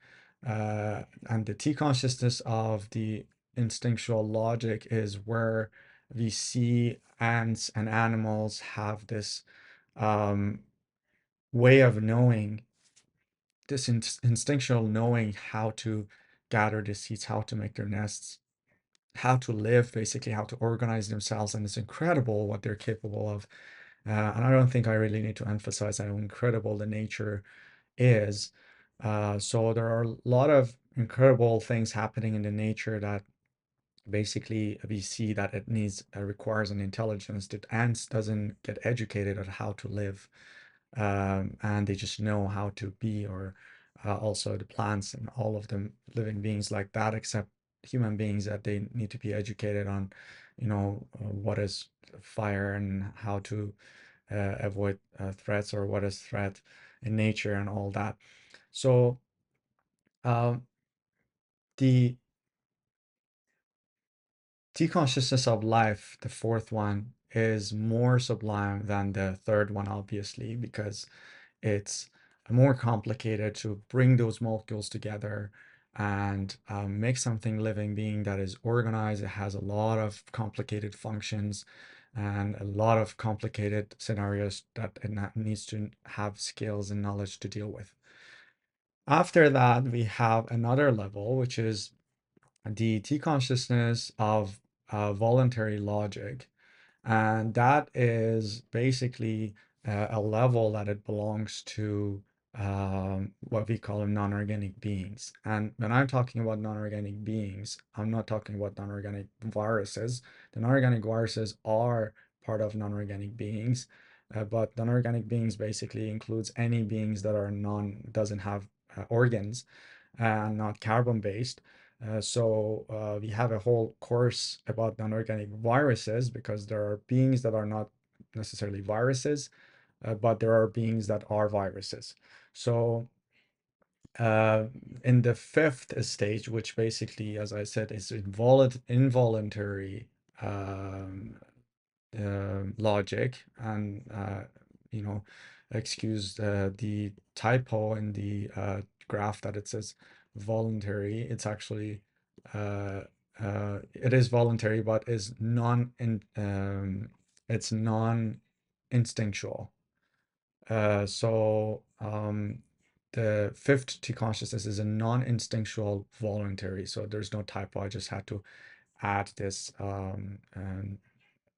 And the T consciousness of the instinctual logic is where we see ants and animals have this way of knowing, this instinctual knowing how to gather the seeds, how to make their nests, how to live, basically, how to organize themselves. And it's incredible what they're capable of. And I don't think I really need to emphasize how incredible the nature is. So there are a lot of incredible things happening in the nature that basically we see that it requires an intelligence that ants doesn't get educated on how to live, and they just know how to be, or also the plants and all of the living beings like that, except human beings, that they need to be educated on, what is fire and how to avoid threats, or what is threat in nature and all that. So the T consciousness of life, the fourth one, is more sublime than the third one, obviously, because it's more complicated to bring those molecules together and make something living being that is organized. It has a lot of complicated functions and a lot of complicated scenarios that it needs to have skills and knowledge to deal with. After that, we have another level, which is the T consciousness of voluntary logic. And that is basically a level that it belongs to what we call non-organic beings. And when I'm talking about non-organic beings, I'm not talking about non-organic viruses. The non-organic viruses are part of non-organic beings, but non-organic beings basically includes any beings that are doesn't have organs and not carbon based. So we have a whole course about non-organic viruses, because there are beings that are not necessarily viruses, but there are beings that are viruses. So in the fifth stage, which basically, as I said, is involuntary um, logic, and excuse the typo in the graph that it says voluntary. It's actually it is voluntary, but is it's non-instinctual. So the fifth T consciousness is a non-instinctual voluntary. So there's no typo. I just had to add this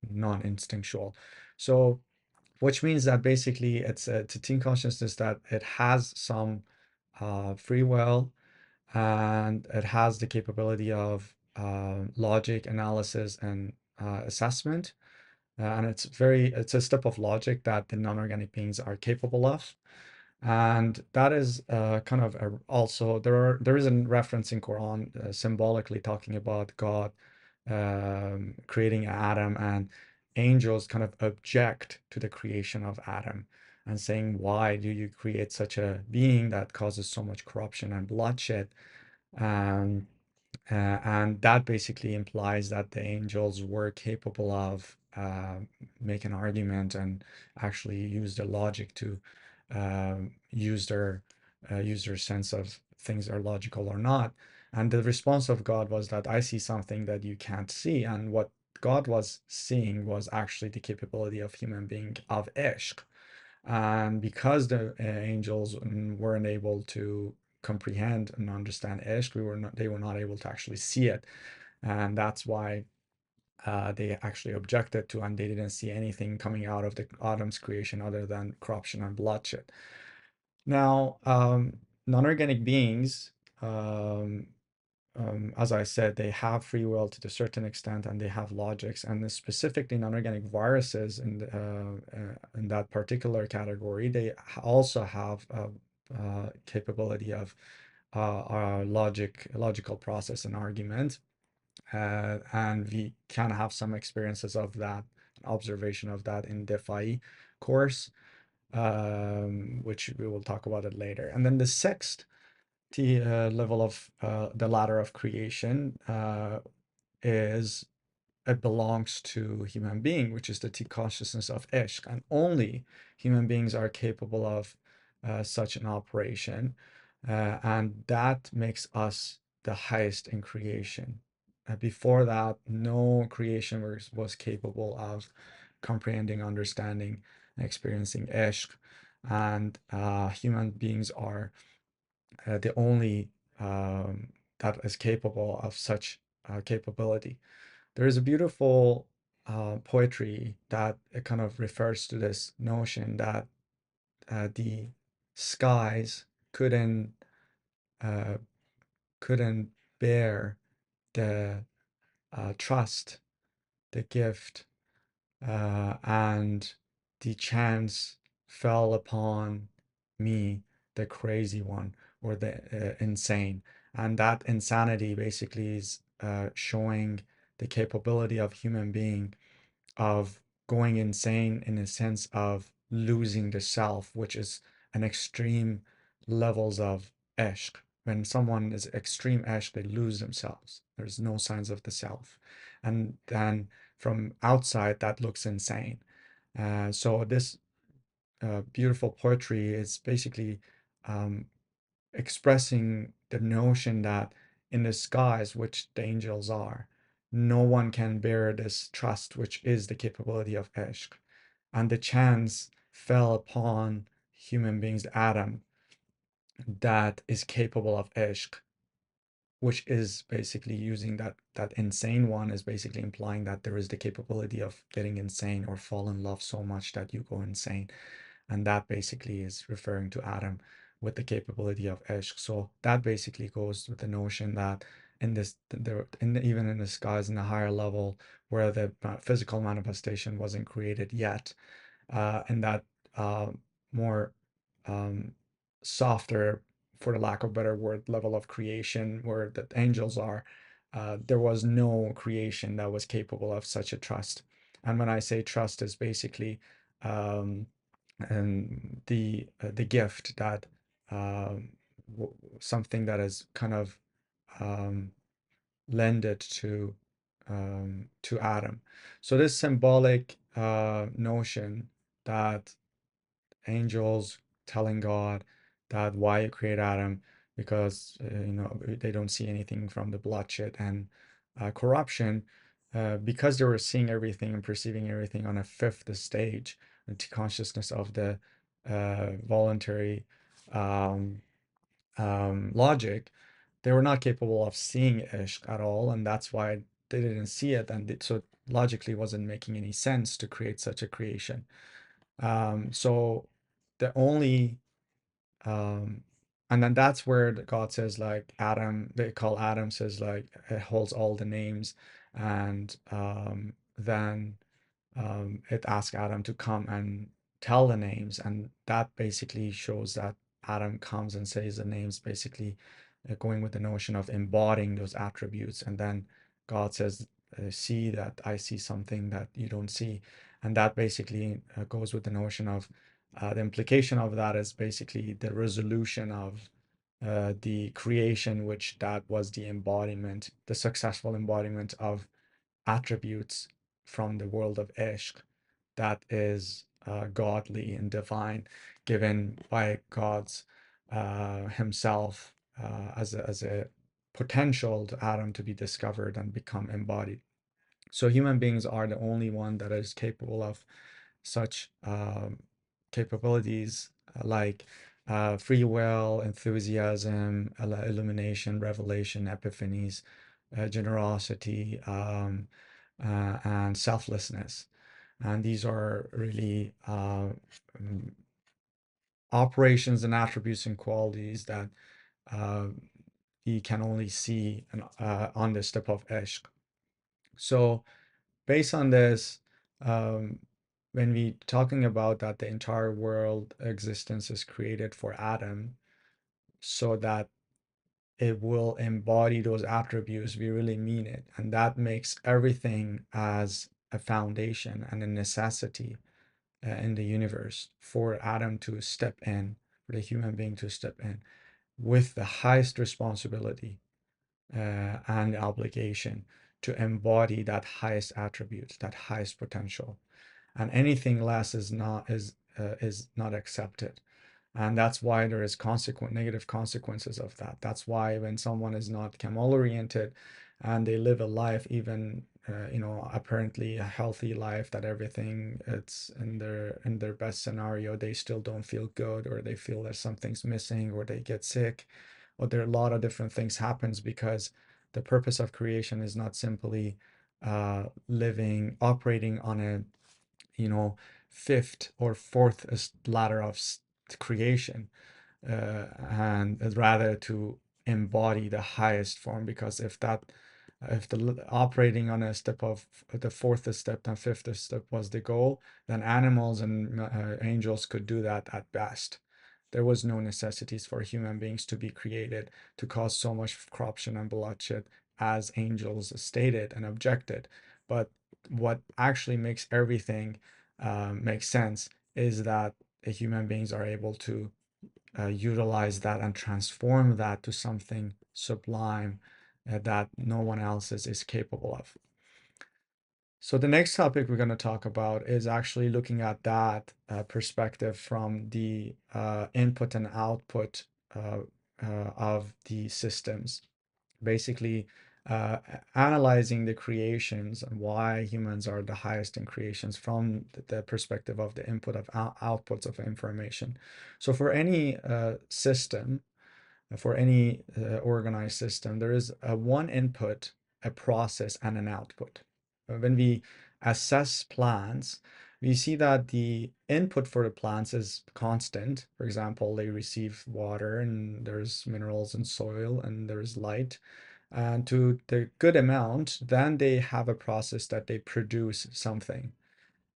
non-instinctual. So which means that basically it's a T consciousness that it has some free will, and it has the capability of logic, analysis, and assessment. And it's a step of logic that the non-organic beings are capable of. And that is kind of also there is a reference in Quran symbolically talking about God creating Adam, and angels kind of object to the creation of Adam and saying, why do you create such a being that causes so much corruption and bloodshed? Um, and that basically implies that the angels were capable of make an argument and actually use their logic to use their sense of things are logical or not. And the response of God was that I see something that you can't see. And what God was seeing was actually the capability of human being of ishq. And because the angels weren't able to comprehend and understand ishq, they were not able to actually see it. And that's why they actually objected to, and they didn't see anything coming out of the Adam's creation other than corruption and bloodshed. Now, non-organic beings, as I said, they have free will to a certain extent, and they have logics, and specifically non-organic viruses in that particular category, they also have a capability of logical process and argument, and we can have some experiences of that, observation of that in DeFi course, which we will talk about it later. And then the sixth level of the ladder of creation is it belongs to human being, which is the T consciousness of Ishq, and only human beings are capable of such an operation, and that makes us the highest in creation. Before that, no creation was capable of comprehending, understanding, and experiencing Ishq, and human beings are the only that is capable of such capability. There is a beautiful poetry that kind of refers to this notion that the skies couldn't uh, couldn't bear the trust, the gift, and the chance fell upon me, the crazy one, or the insane. And that insanity basically is showing the capability of human being of going insane in a sense of losing the self, which is an extreme levels of ishq. When someone is extreme ishq, they lose themselves. There's no signs of the self. And then from outside, that looks insane. So this beautiful poetry is basically um, expressing the notion that in the skies, which the angels are, no one can bear this trust, which is the capability of ishq. And the chance fell upon human beings, Adam, that is capable of ishq, which is basically using that insane one is basically implying that there is the capability of getting insane or fall in love so much that you go insane. And that basically is referring to Adam with the capability of ishq. So that basically goes with the notion that even in the skies in the higher level where the physical manifestation wasn't created yet, in that more um, softer, for the lack of a better word, level of creation where the angels are, there was no creation that was capable of such a trust. And when I say trust, is basically um, and the gift that something that is kind of um, lended to Adam. So this symbolic notion that angels telling God that why you create Adam, because they don't see anything from the bloodshed, and corruption, because they were seeing everything and perceiving everything on a fifth stage, into consciousness of the voluntary um, logic, they were not capable of seeing ishq at all, and that's why they didn't see it, and so logically wasn't making any sense to create such a creation. So the only and then that's where God says, like, Adam, they call Adam, says, like, it holds all the names, and then it asks Adam to come and tell the names, and that basically shows that Adam comes and says the names, basically going with the notion of embodying those attributes, and then God says, see that I see something that you don't see, and that basically goes with the notion of the implication of that is basically the resolution of the creation, which that was the embodiment, the successful embodiment of attributes from the world of Ishq that is godly and divine, given by God's Himself as a potential to Adam to be discovered and become embodied. So human beings are the only one that is capable of such capabilities like free will, enthusiasm, illumination, revelation, epiphanies, generosity, and selflessness. And these are really operations and attributes and qualities that uh, you can only see on the step of Ishq. So based on this, when we talking about that the entire world existence is created for Adam so that it will embody those attributes, we really mean it. And that makes everything as a foundation and a necessity in the universe for Adam to step in, for the human being to step in with the highest responsibility and obligation to embody that highest attribute, that highest potential, and anything less is not accepted. And that's why there is negative consequences of that. That's why when someone is not Kemal oriented and they live a life, even apparently a healthy life, that everything it's in their best scenario, they still don't feel good, or they feel that something's missing, or they get sick, or there are a lot of different things happens because the purpose of creation is not simply operating on a fifth or fourth ladder of creation, and rather to embody the highest form. Because if the operating on a step of the fourth step and fifth step was the goal, then animals and angels could do that at best. There was no necessities for human beings to be created to cause so much corruption and bloodshed as angels stated and objected. But what actually makes everything make sense is that human beings are able to utilize that and transform that to something sublime that no one else is capable of. So the next topic we're going to talk about is actually looking at that perspective from the input and output of the systems. Basically, analyzing the creations and why humans are the highest in creations from the perspective of the input of outputs of information. So for any system, for any organized system, there is one input, a process, and an output. When we assess plants, we see that the input for the plants is constant. For example, they receive water, and there's minerals and soil, and there's light. And to the good amount, then they have a process that they produce something.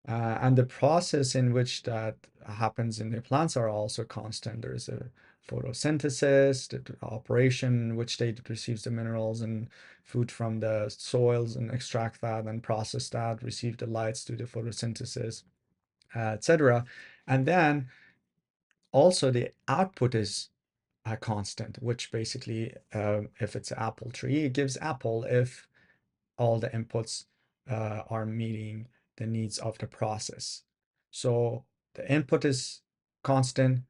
And the process in which that happens in the plants are also constant. There's a photosynthesis, the operation in which they receive the minerals and food from the soils and extract that and process that, receive the lights, do the photosynthesis, etc. And then also the output is a constant, which basically, if it's an apple tree, it gives apple if all the inputs are meeting the needs of the process. So the input is constant,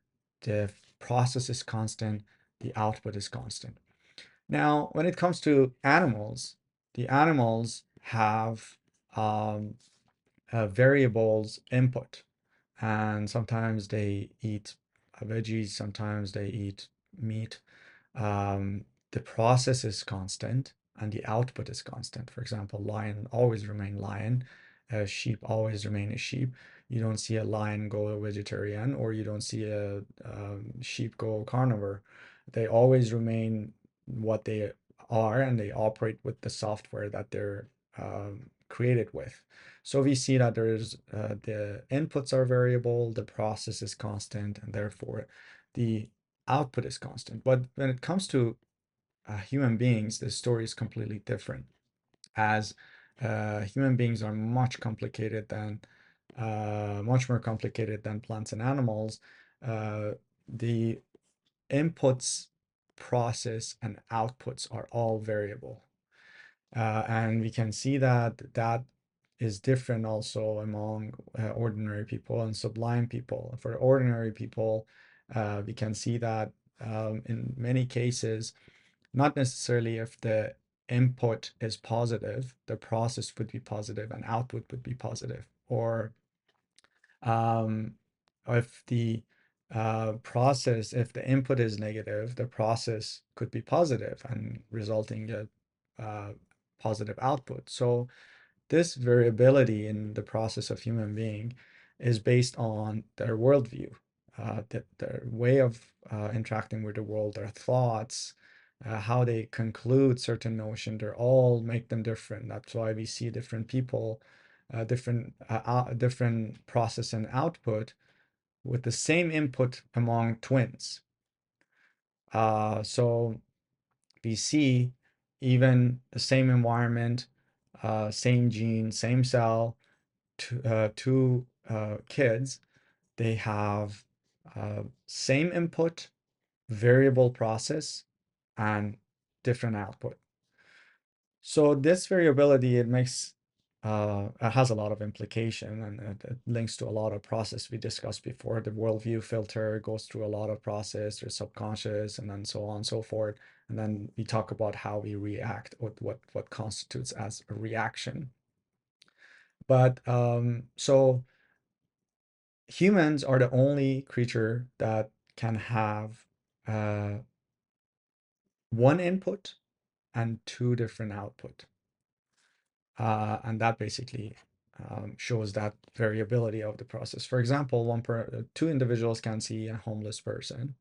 the process is constant, the output is constant. Now, when it comes to animals, the animals have variables input, and sometimes they eat veggies, sometimes they eat meat. The process is constant and the output is constant. For example, lion always remain lion, sheep always remain a sheep. You don't see a lion go vegetarian, or you don't see a sheep go carnivore. They always remain what they are, and they operate with the software that they're created with. So we see that there's the inputs are variable, the process is constant, and therefore the output is constant. But when it comes to human beings, the story is completely different, as human beings are much more complicated than plants and animals. The inputs, process, and outputs are all variable. And we can see that that is different also among ordinary people and sublime people. For ordinary people, we can see that in many cases, not necessarily if the input is positive, the process would be positive and output would be positive. Or um, if the if the input is negative, the process could be positive and resulting a positive output. So this variability in the process of human being is based on their worldview, their way of interacting with the world, their thoughts, how they conclude certain notion. They're all make them different. That's why we see different people, different process and output with the same input among twins. So we see even the same environment, same gene, same cell, two kids, they have same input, variable process, and different output. So this variability, it has a lot of implication, and it links to a lot of process we discussed before. The worldview filter goes through a lot of process, there's subconscious, and then so on and so forth. And then we talk about how we react, what constitutes as a reaction. But so humans are the only creature that can have one input and two different output. And that basically shows that variability of the process. For example, two individuals can see a homeless person,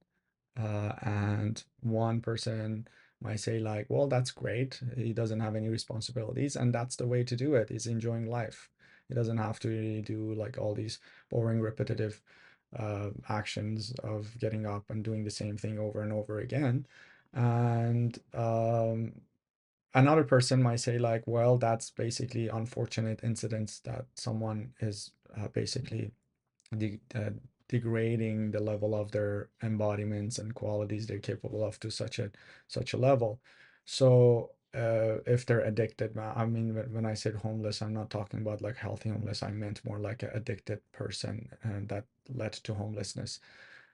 and one person might say like, well, that's great. He doesn't have any responsibilities, and that's the way to do it, is enjoying life. He doesn't have to really do like all these boring, repetitive actions of getting up and doing the same thing over and over again. And another person might say like, well, that's basically unfortunate incidents that someone is basically de degrading the level of their embodiments and qualities they're capable of to such a level. So if they're addicted, I mean, when I said homeless, I'm not talking about like healthy homeless. I meant more like an addicted person, and that led to homelessness.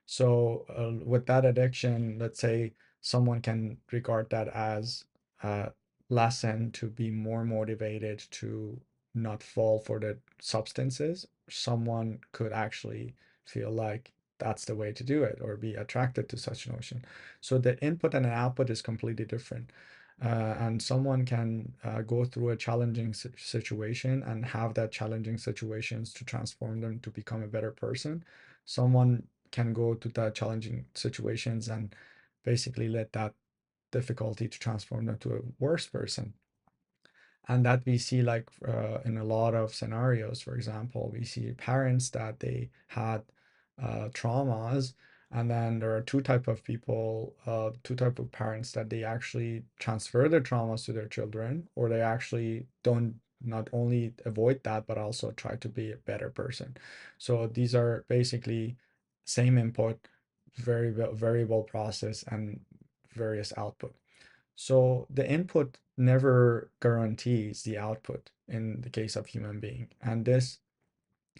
So with that addiction, let's say someone can regard that as a lesson to be more motivated to not fall for the substances. Someone could actually feel like that's the way to do it, or be attracted to such notion. So the input and output is completely different. And someone can go through a challenging situation and have that challenging situations to transform them to become a better person. Someone can go to that challenging situations and basically let that difficulty to transform them to a worse person. And that we see like in a lot of scenarios. For example, we see parents that they had traumas, and then there are two type of parents that they actually transfer their traumas to their children, or they actually don't not only avoid that but also try to be a better person. So these are basically same input, variable process, and various output. So the input never guarantees the output in the case of human being. And this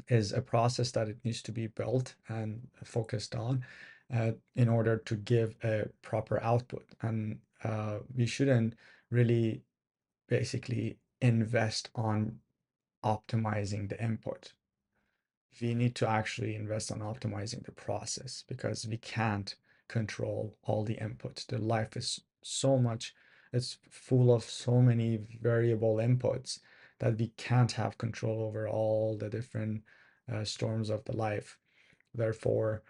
is a process that it needs to be built and focused on in order to give a proper output. And we shouldn't really basically invest on optimizing the input. We need to actually invest on optimizing the process because we can't control all the inputs. The life is so much, it's full of so many variable inputs that we can't have control over all the different storms of the life. Therefore,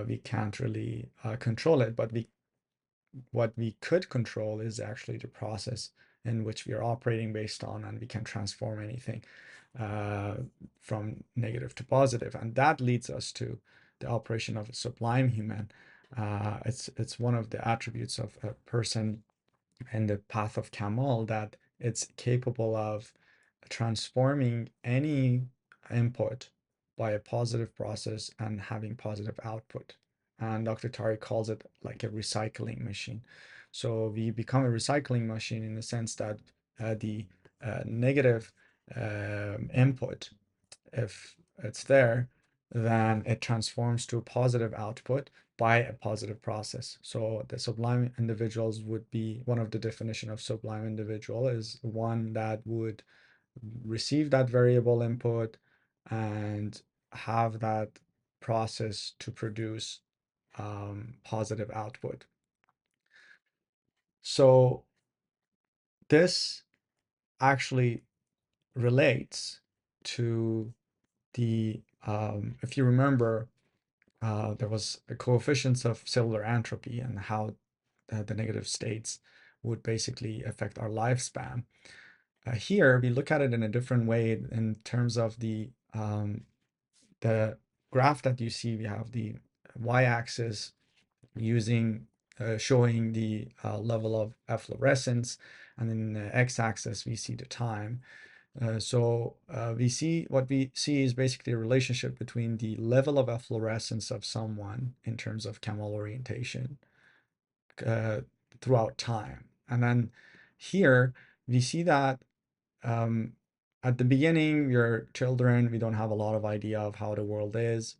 we can't really control it, but what we could control is actually the process in which we are operating based on, and we can transform anything uh, from negative to positive, and that leads us to the operation of a sublime human. It's one of the attributes of a person in the path of Kamal that it's capable of transforming any input by a positive process and having positive output. And Dr. Tari calls it like a recycling machine. So we become a recycling machine in the sense that the negative input, if it's there, then it transforms to a positive output by a positive process. So the sublime individuals would be, one of the definition of sublime individual is one that would receive that variable input and have that process to produce positive output. So this actually relates to the, if you remember, there was a coefficients of cellular entropy and how the negative states would basically affect our lifespan. Here, we look at it in a different way in terms of the graph that you see. We have the y-axis using showing the level of efflorescence, and in the x-axis we see the time. So what we see is basically a relationship between the level of efflorescence of someone in terms of Kamal orientation uh, throughout time. And then here we see that at the beginning, we're children, we don't have a lot of idea of how the world is,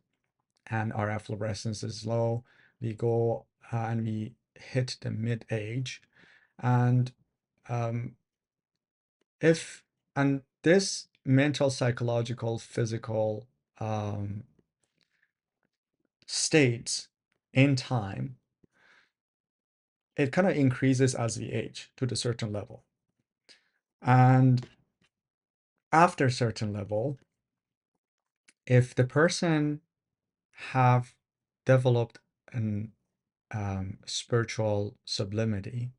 and our efflorescence is low. We go and we hit the mid-age, and um, if and this mental, psychological, physical states in time, it kind of increases as we age to the certain level. And after a certain level, if the person have developed an spiritual sublimity,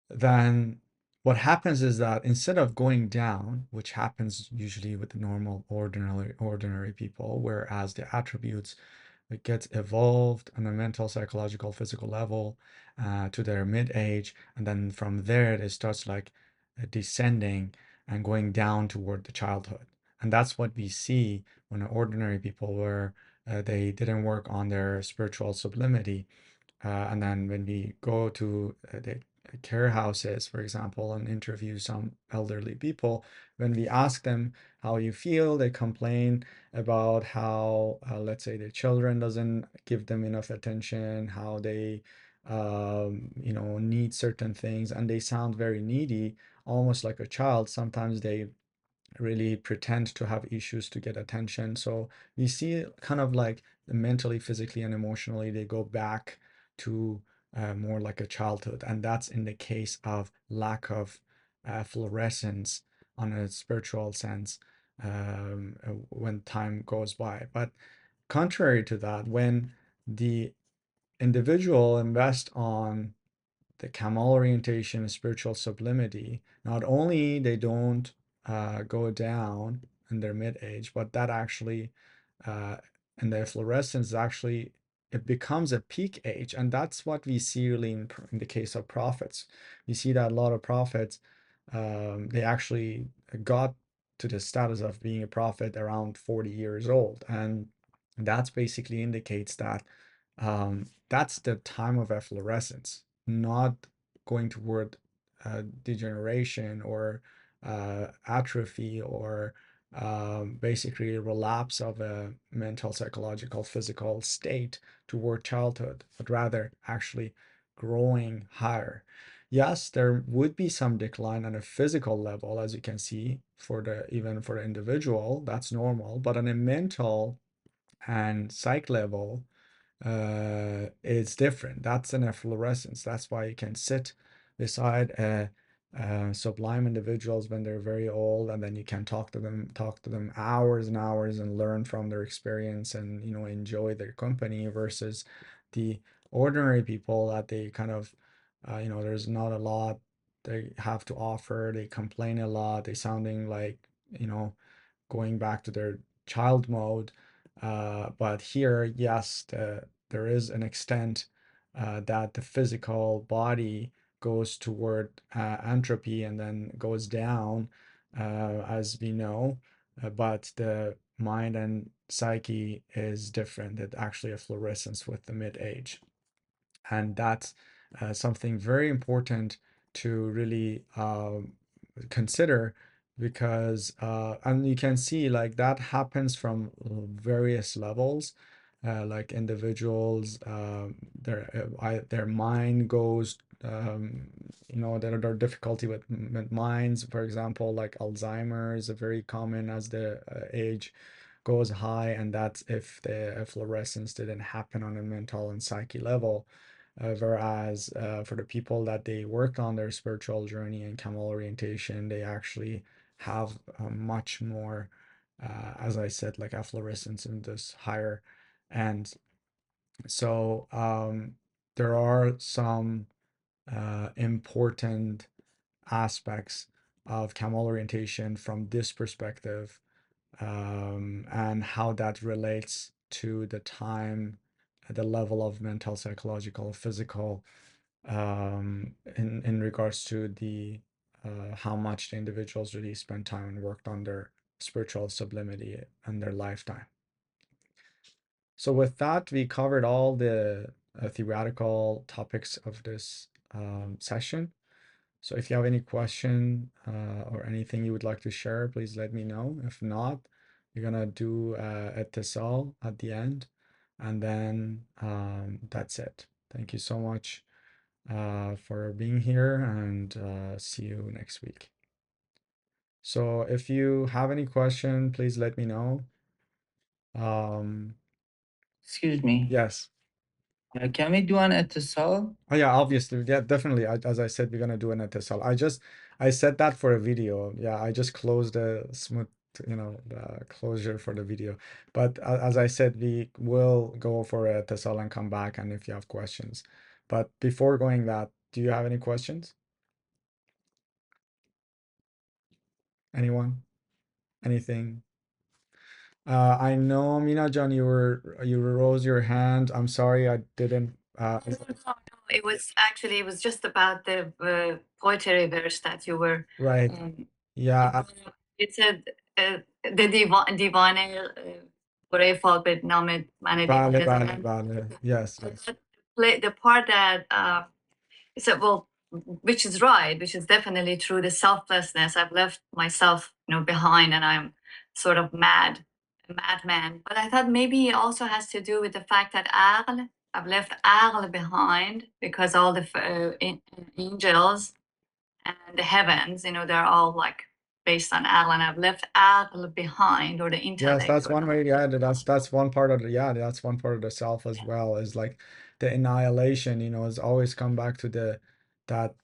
then what happens is that instead of going down, which happens usually with the normal ordinary people, whereas the attributes, it gets evolved on a mental, psychological, physical level to their mid-age, and then from there it starts like descending and going down toward the childhood. And that's what we see when ordinary people where they didn't work on their spiritual sublimity. And then when we go to the care houses, for example, and interview some elderly people, when we ask them how you feel, they complain about how, let's say, their children doesn't give them enough attention, how they, need certain things, and they sound very needy, almost like a child. Sometimes they really pretend to have issues to get attention. So we see kind of like mentally, physically, and emotionally, they go back to more like a childhood. And that's in the case of lack of fluorescence on a spiritual sense when time goes by. But contrary to that, when the individual invests on the Kamal orientation, spiritual sublimity, not only they don't go down in their mid-age, but that actually, in their fluorescence, actually, it becomes a peak age. And that's what we see really in the case of prophets. We see that a lot of prophets, they actually got to the status of being a prophet around 40 years old. And that's basically indicates that that's the time of efflorescence, not going toward degeneration or atrophy or basically relapse of a mental, psychological, physical state toward childhood, but rather actually growing higher. yes, there would be some decline on a physical level, as you can see, even for the individual, that's normal. But on a mental and psych level, it's different. That's an efflorescence. That's why you can sit beside sublime individuals when they're very old, and then you can talk to them hours and hours and learn from their experience and enjoy their company, versus the ordinary people that they kind of there's not a lot they have to offer. They complain a lot. They sounding like going back to their child mode. But here, yes, there is an extent that the physical body goes toward entropy and then goes down, as we know. But the mind and psyche is different. It actually a fluorescence with the mid-age. And that's something very important to really consider, because and you can see like that happens from various levels, like individuals, their mind goes, there are difficulty with minds, for example, like Alzheimer's, very common as the age goes high, and that's if the fluorescence didn't happen on a mental and psyche level. Whereas for the people that they work on their spiritual journey and Kamal orientation, they actually have much more, as I said, like efflorescence in this higher end. So there are some important aspects of Kamal orientation from this perspective, and how that relates to the time, the level of mental, psychological, physical, in regards to the how much the individuals really spend time and worked on their spiritual sublimity in their lifetime. So with that, we covered all the theoretical topics of this session. So if you have any question or anything you would like to share, please let me know. If not, we're gonna do etisal at the end, and then that's it. Thank you so much for being here, and see you next week. So if you have any question, please let me know. Excuse me. Yes. Can we do an etisal? Oh yeah, obviously, yeah, definitely. As I said, we're gonna do an etisal. I said that for a video. Yeah, I just closed the smooth, the closure for the video. But as I said, we will go for a etisal and come back, and if you have questions. But before going that, do you have any questions? Anyone? Anything? I know, Mina John, you rose your hand. I'm sorry, I didn't. No, it was just about the poetry verse that you were. Right. Yeah. It said the divane برای فال به نام من Vale. Yes. The part that said, well, which is right, which is definitely true, the selflessness. I've left myself, behind, and I'm sort of a madman. But I thought maybe it also has to do with the fact that I've left aql behind, because all the angels and the heavens, they're all like based on aql, and I've left aql behind, or the intellect. Yes, that's one way. Yeah, that's one part of that's one part of the self as well, is like the annihilation, is always come back to that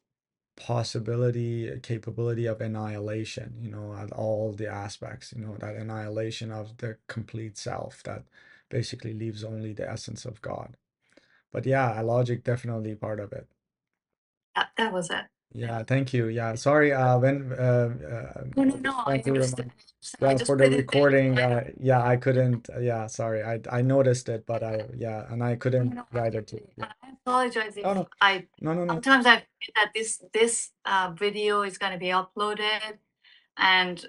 possibility, capability of annihilation, at all the aspects, that annihilation of the complete self that basically leaves only the essence of God. But yeah, logic definitely part of it. That was it. Yeah, thank you. Yeah, sorry. No. Thank you for the recording. Yeah, I couldn't. Yeah, sorry. I noticed it, but and I couldn't write it too. Yeah. I apologize if No. No. sometimes I feel that this video is going to be uploaded, and